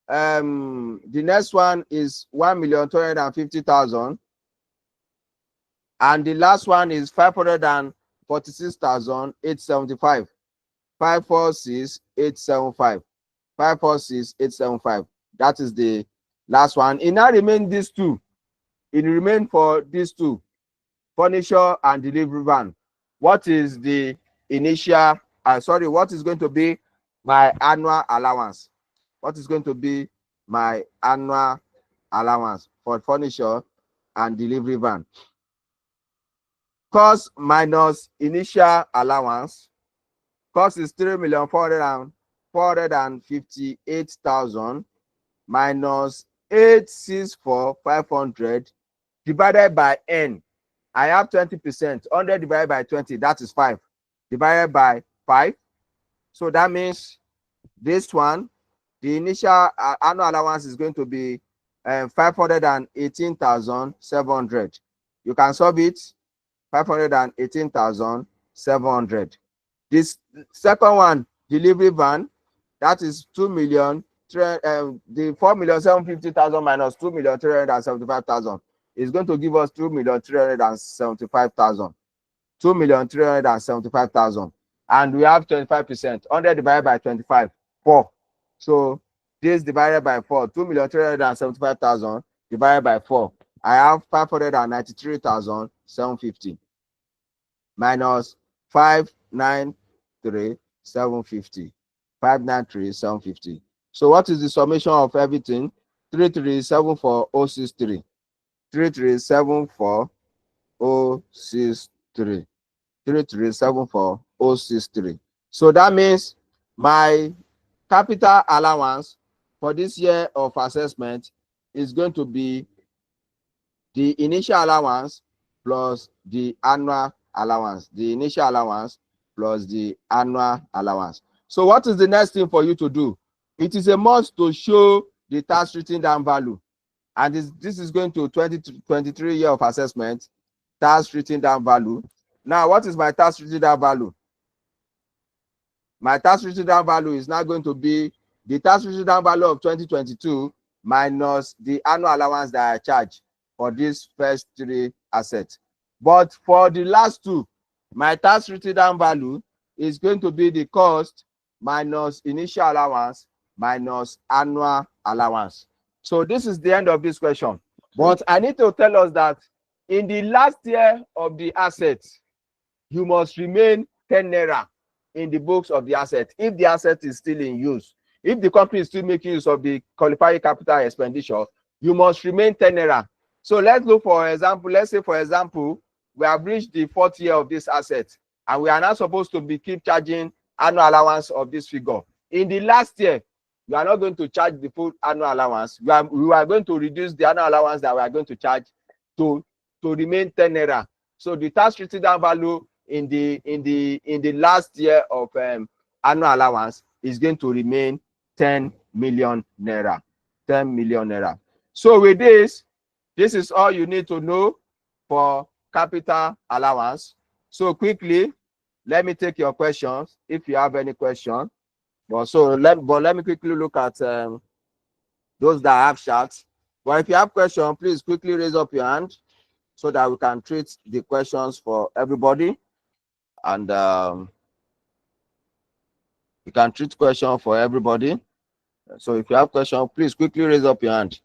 The next one is 1,250,000. And the last one is 546,875. 546,875. 546,875. That is the last one. It now remains these two. It remains for these two, furniture and delivery van. What is the initial? What is going to be my annual allowance? What is going to be my annual allowance for furniture and delivery van? Cost minus initial allowance. Cost is 3,458,000 minus 864,500 divided by n. I have 20%. 100 divided by 20, that is 5. Divided by 5. So that means this one, the initial annual allowance is going to be 518,700. You can solve it. 518,700. This second one, delivery van, that is 2 million. The 4,750,000 minus 2,375,000 is going to give us 2,375,000. 2,375,000. And we have 25%. 100 divided by 25, 4. So this divided by 4, 2,375,000 divided by 4. I have 593,750 minus 593,750. 593,750. So what is the summation of everything? 3374063. 3374063. 3374063. So that means my capital allowance for this year of assessment is going to be the initial allowance plus the annual allowance. The initial allowance plus the annual allowance. So what is the next thing for you to do? It is a must to show the tax written down value. And this is going to 2023 year of assessment, tax written down value. Now, what is my tax written down value? My tax written down value is now going to be the tax written down value of 2022 minus the annual allowance that I charge for these first three assets. But for the last two, my tax written down value is going to be the cost minus initial allowance minus annual allowance. So this is the end of this question. But I need to tell us that in the last year of the assets, you must remain 10 naira in the books of the asset if the asset is still in use. If the company is still making use of the qualifying capital expenditure, you must remain 10 naira. So let's look for example. Let's say, for example, we have reached the 4th year of this asset, and we are not supposed to be keep charging annual allowance of this figure. In the last year, we are not going to charge the full annual allowance. We are going to reduce the annual allowance that we are going to charge to remain 10 naira. So the tax written down value in the last year of annual allowance is going to remain 10 million naira. 10 million naira. So with this is all you need to know for capital allowance. So quickly, let me take your questions if you have any question. But let me quickly look at those that have chats. But if you have questions, please quickly raise up your hand so that we can treat the questions for everybody. And you can treat question for everybody. So if you have question, please quickly raise up your hand.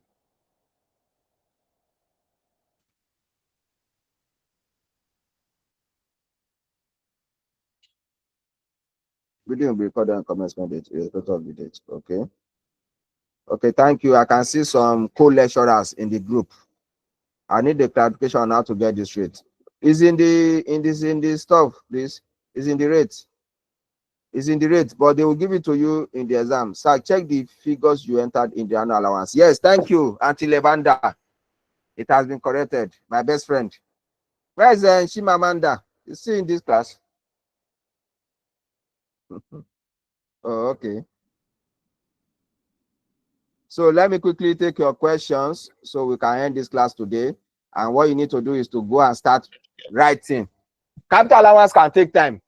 Video will be recorded on commencement date, total of the date. Okay. Okay, thank you. I can see some co-lecturers in the group. I need the clarification on how to get this rate. Is in the stuff, please. Is in the rate. Is in the rate, but they will give it to you in the exam. So check the figures you entered in the annual allowance. Yes, thank you, Auntie Levanda. It has been corrected. My best friend. Where is Shimamanda? Is she in this class? Oh, okay. So let me quickly take your questions so we can end this class today. And what you need to do is to go and start writing. Capital allowance can take time.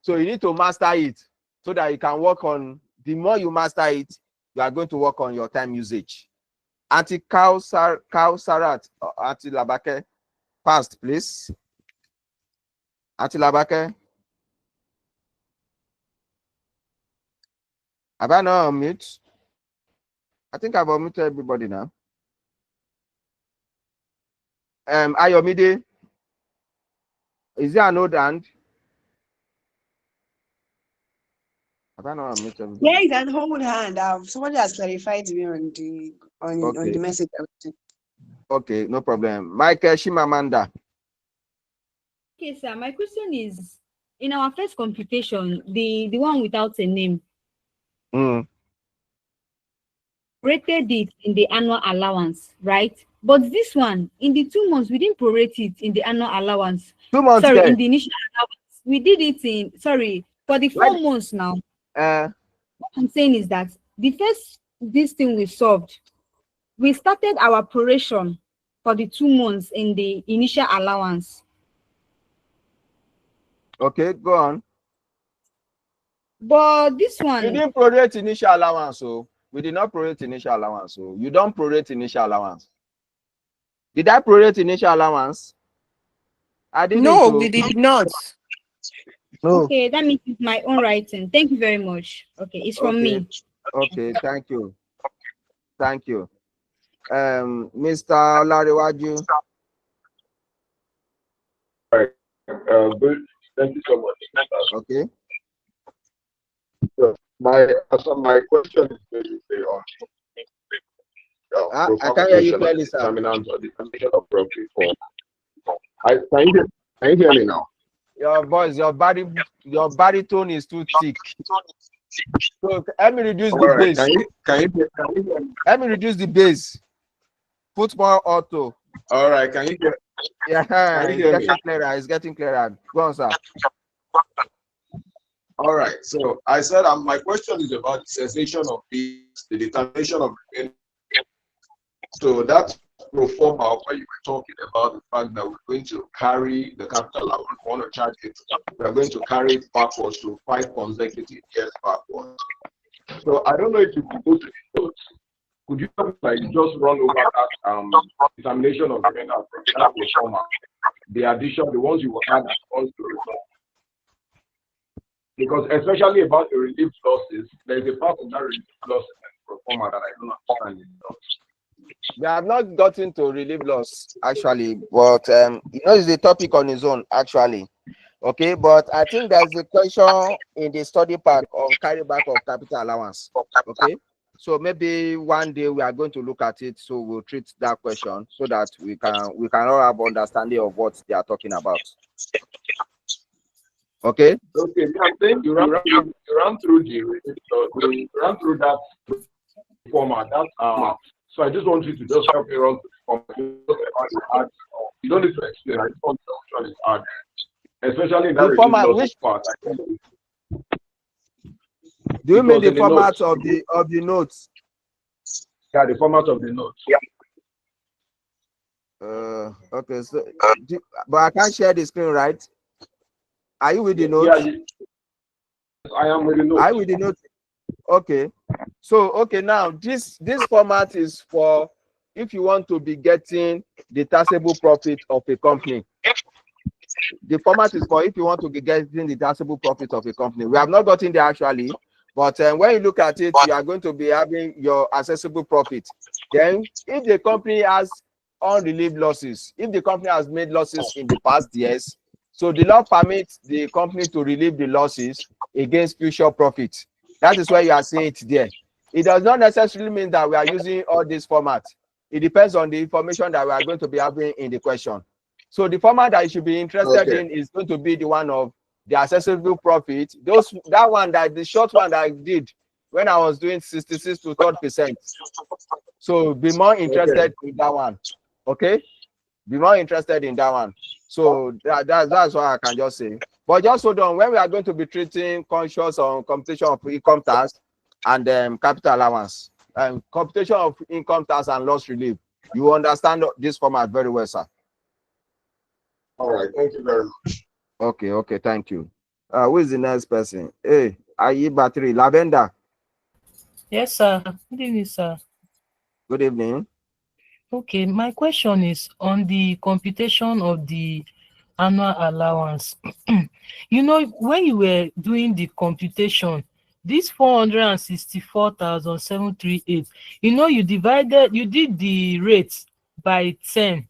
So you need to master it so that you can work on, the more you master it, you are going to work on your time usage. Auntie Sarat, Auntie Labake, fast, please. Auntie Labake. Have I not unmute? I think I've unmuted everybody now. Ayomide, is there an old hand? Have I not unmuted everybody? Yeah, it's an old hand. Somebody has clarified me on the message. Okay, no problem. Michael Shimamanda. Okay, sir. My question is, in our first computation, the one without a name, rated it in the annual allowance, right? But this one, in the 2 months, we didn't prorate it in the annual allowance. 2 months. Sorry, in the initial allowance. We did it in, sorry, for the 4 months now. What I'm saying is that the first, this thing we solved, we started our proration for the 2 months in the initial allowance. Okay, go on. But this one, we didn't prorate initial allowance, so we did not prorate initial allowance. So you don't prorate initial allowance. Did I prorate initial allowance? I didn't. No, we did not. No. Okay, that means it's my own writing. Thank you very much. Okay, it's from me. Okay, thank you. Thank you. Mr. Larewaju. Good. Thank you so much. Okay. So my question is basically on I can't hear you clearly, sir. Determinant or determination of profit for. Can you hear me now? Your voice, your baritone is too thick. So let me reduce the bass. Can you hear me? Let me reduce the bass. Put more auto. All right, can you hear? Yeah, it's getting clearer. It's getting clearer. Go on, sir. All right. So I said my question is about the cessation of fees, the determination of remaining. So that pro forma where you were talking about the fact that we're going to carry the capital allowance, we want to charge it. We are going to carry it backwards to 5 consecutive years backwards. So I don't know if you could go to the notes. Could you like just run over that determination of remaining that pro forma, the addition, the ones you will add, the ones to resolve? Because especially about the relief losses, there's a part of that relief losses and performer that I don't understand. We have not gotten to relief loss actually, but it's a topic on its own actually. Okay, but I think there's a question in the study pack on carryback of capital allowance. Okay, so maybe one day we are going to look at it, so we'll treat that question so that we can all have understanding of what they are talking about. Okay. Okay, I'm saying you run through that format. So I just want you to just help me run through the format. You don't need to explain. I just want to actually add, especially in that the format. Which part? Do you mean the format of the notes? Yeah, the format of the notes. Yeah. Okay. So, but I can't share the screen, right? Are you with the notes? Yeah, I am with the notes. Are you with the notes? Okay. So, okay, now this format is for if you want to be getting the taxable profit of a company. The format is for if you want to be getting the taxable profit of a company. We have not gotten there actually, but when you look at it, you are going to be having your accessible profit. Then, if the company has unrelieved losses, if the company has made losses in the past years, so the law permits the company to relieve the losses against future profits. That is why you are seeing it there. It does not necessarily mean that we are using all this format. It depends on the information that we are going to be having in the question. So the format that you should be interested in is going to be the one of the accessible profit. The short one that I did when I was doing 66 to 30%. So be more interested in that one. Okay? Be more interested in that one. So that's what I can just say. But just hold on, when we are going to be treating conscious on computation of income tax and capital allowance and computation of income tax and loss relief, you understand this format very well, sir. All right, thank you very much. Okay, thank you. Who is the next person? Hey, IE Battery, Lavender. Yes, sir. Good evening, sir. Good evening. Okay, my question is on the computation of the annual allowance. When you were doing the computation, this 464,738, you did the rates by 10.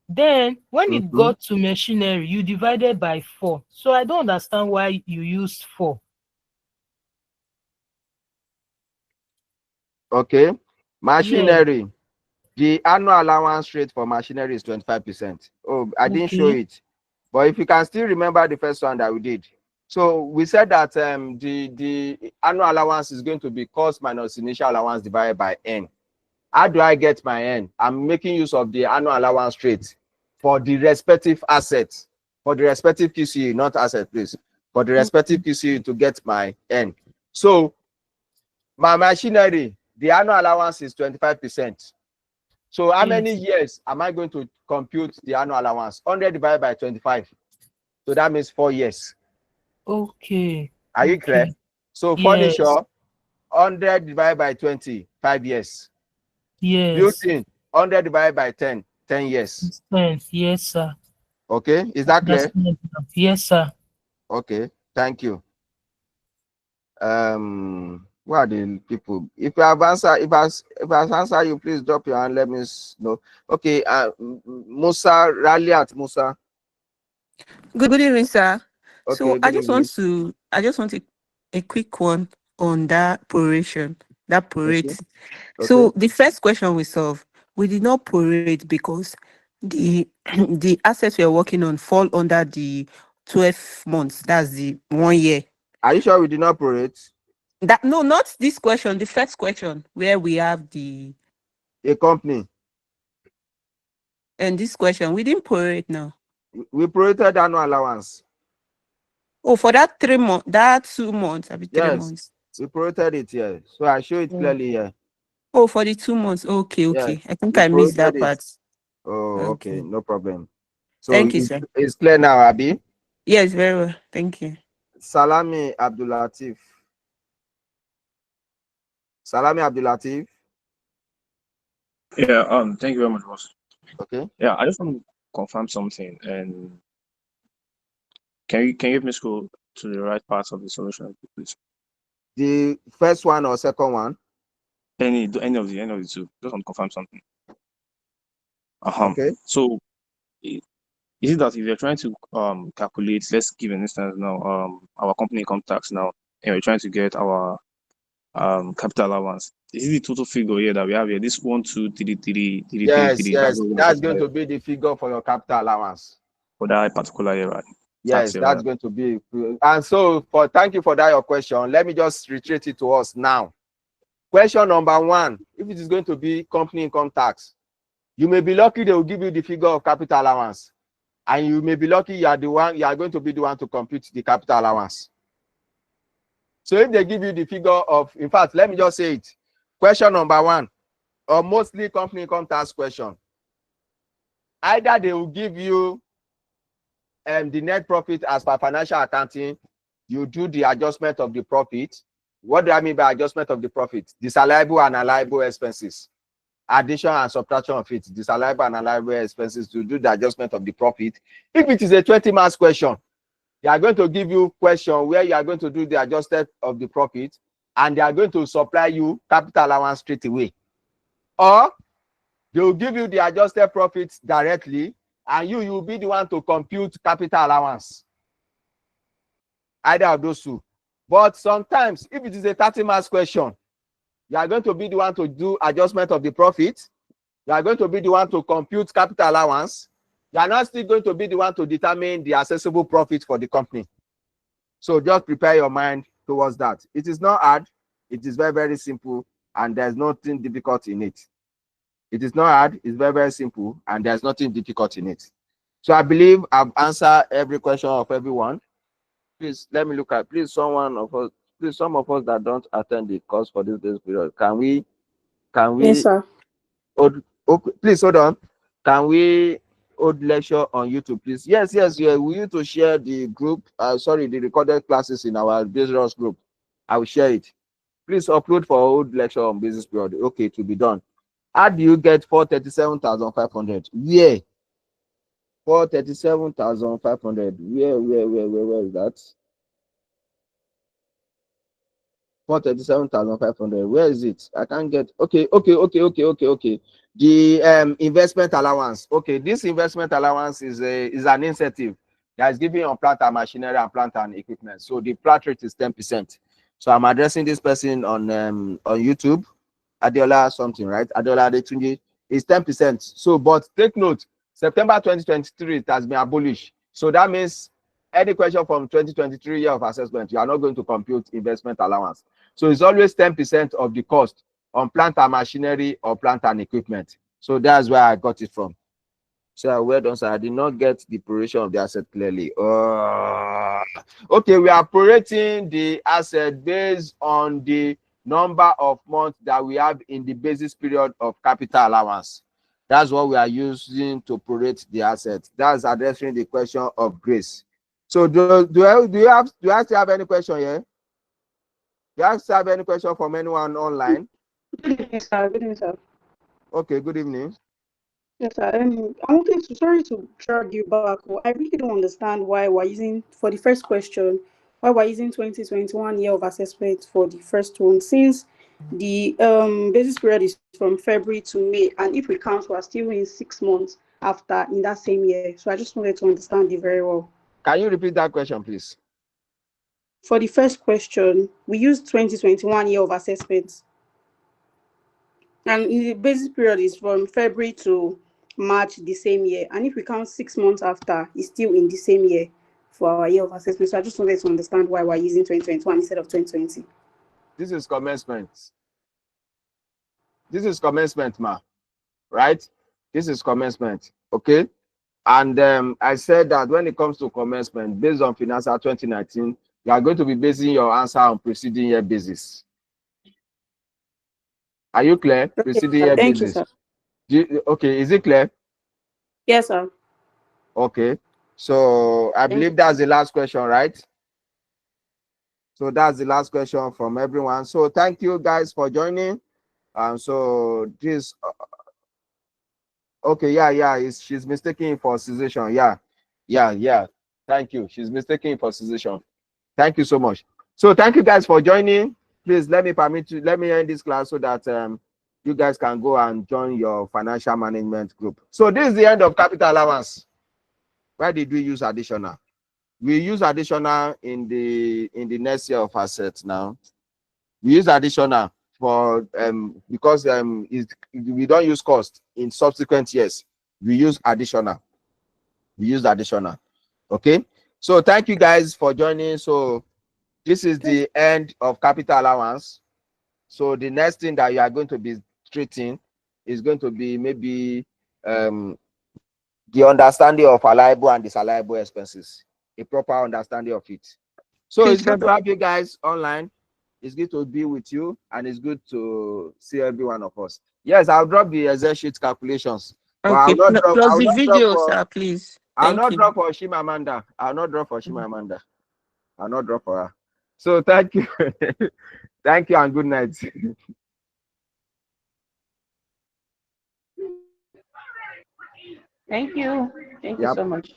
Then when it got to machinery, you divided by 4. So I don't understand why you used 4. Okay. Machinery. Yeah. The annual allowance rate for machinery is 25%. Oh, I didn't show it. But if you can still remember the first one that we did. So we said that the annual allowance is going to be cost minus initial allowance divided by N. How do I get my N? I'm making use of the annual allowance rate for the respective assets, for the respective QCE, not asset, please. For the respective QCE to get my N. So my machinery, the annual allowance is 25%. So how many years am I going to compute the annual allowance? 100 divided by 25. So that means 4 years. Okay. Are you clear? So furniture, 100 divided by 20, 5 years. Yes. Built-in, 100 divided by 10, 10 years. 10. Yes, sir. Okay, is that clear? Yes, sir. Okay, thank you. What are the people? If I have answered, if I answer you, please drop your hand. Let me know. Okay, Musa, Raliat Musa. Good evening, sir. Okay, so I just want a quick one on that proration, that prorate. Okay. So the first question we solve, we did not prorate because the the assets we are working on fall under the 12 months. That's the 1 year. Are you sure we did not prorate? No, not this question. The first question where we have a company. And this question, we didn't prorate now. We prorated annual allowance. Oh, for that 3 months, that 2 months, I be 3 Yes, months. we prorated it here. So I show it clearly here. Oh, for the 2 months. Okay, okay. Yes, I think we I missed that prorated it. part. Oh, okay, no problem. So Thank you, sir. it's clear now, Abi. Yes, very well. Thank you. Salami Abdulatif. Salami Abdulatif. Yeah, thank you very much, boss. Okay. Yeah, I just want to confirm something, and can you give me scroll to the right part of the solution, please? The first one or second one? Any of the two. Just want to confirm something. Okay. So is it that if you're trying to calculate, let's give an instance now, our company income tax now, and we're trying to get our capital allowance, is it the total figure here that we have here? This 1, 2, 3, 3, 3, 3, Yes, 3, yes. That's going to be the figure for your capital allowance. For that particular year, right? Yes, that's going to be. And so thank you for that, your question. Let me just reiterate it to us now. Question number 1, if it is going to be company income tax, you may be lucky they will give you the figure of capital allowance. And you may be lucky you are going to be the one to compute the capital allowance. So if they give you the figure of, in fact, let me just say it. Question number 1, or mostly company income tax question. Either they will give you the net profit as per financial accounting, you do the adjustment of the profit. What do I mean by adjustment of the profit? Disallowable and allowable expenses. Addition and subtraction of it. Disallowable and allowable expenses to do the adjustment of the profit. If it is a 20 marks question, they are going to give you question where you are going to do the adjustment of the profit, and they are going to supply you capital allowance straight away. Or they will give you the adjusted profits directly, and you will be the one to compute capital allowance. Either of those two. But sometimes, if it is a 30 marks question, you are going to be the one to do adjustment of the profit. You are going to be the one to compute capital allowance. You are not still going to be the one to determine the accessible profit for the company. So just prepare your mind towards that. It is not hard. It is very, very simple, and there's nothing difficult in it. It is not hard. It's very, very simple, and there's nothing difficult in it. So I believe I've answered every question of everyone. Please let me look at, please some of us that don't attend the course for this period, can we Yes, sir. please hold on, can we hold lecture on YouTube, please? Yes, we need to share the group, the recorded classes in our business group. I will share it. Please upload for old lecture on business period. Okay, to be done. How do you get 437,500? Yeah, 437,500. Where is that? 437,500. Where is it? I can't get. Okay. The investment allowance. Okay, this investment allowance is an incentive that is given on plant and machinery and plant and equipment. So the flat rate is 10%. So I'm addressing this person on YouTube. Adiola something, right? Adiola Adetunji is 10%. So, but take note, September 2023 it has been abolished. So that means any question from 2023 year of assessment, you are not going to compute investment allowance. So it's always 10% of the cost on plant and machinery or plant and equipment. So that's where I got it from. So well done, sir. I did not get the proration of the asset clearly. Okay, we are prorating the asset based on the number of months that we have in the basis period of capital allowance. That's what we are using to prorate the asset. That's addressing the question of grace. So do you still have any question here? Do you still have any question from anyone online? Good evening, sir. Good evening, sir. Okay, good evening. Yes, sir. I wanted to, sorry to drag you back. I really don't understand why we're using, for the first question, why we're using 2021 year of assessment for the first one, since the basis period is from February to May, and if we count, we're still in 6 months after in that same year. So I just wanted to understand it very well. Can you repeat that question, please? For the first question, we use 2021 year of assessment, and the basis period is from February to March the same year. And if we count 6 months after, it's still in the same year for our year of assessment. So I just wanted to understand why we're using 2021 instead of 2020. This is commencement. This is commencement, ma. Right? This is commencement. Okay? And I said that when it comes to commencement, based on financial 2019, you are going to be basing your answer on preceding year basis. Are you clear? Okay, Preceding sir. year Thank you, basis. sir. Okay, is it clear? Yes, sir. Okay. So I Thank believe that's the last question, right? So that's the last question from everyone. So thank you guys for joining. So this, okay, yeah, she's mistaken for cessation. Yeah. Thank you. She's mistaken for cessation. Thank you so much. So thank you guys for joining. Please let me end this class so that you guys can go and join your financial management group. So this is the end of capital allowance. Why did we use additional? We use additional in the next year of assets now. We use additional for because we don't use cost in subsequent years. We use additional. Okay. So thank you guys for joining. So this is the end of capital allowance. So the next thing that you are going to be treating is going to be maybe the understanding of allowable and disallowable expenses, a proper understanding of it. So it's good to have you guys online. It's good to be with you, and it's good to see every one of us. Yes, I'll drop the Excel sheet calculations. But Okay. I'll not drop. Plus I'll the not drop video, for. sir, please. I'll Thank not you. drop for Shimamanda. I'll not drop for Shimamanda. I'll not drop for her. So thank you. Thank you and good night. Thank you. Thank you Yep. so much.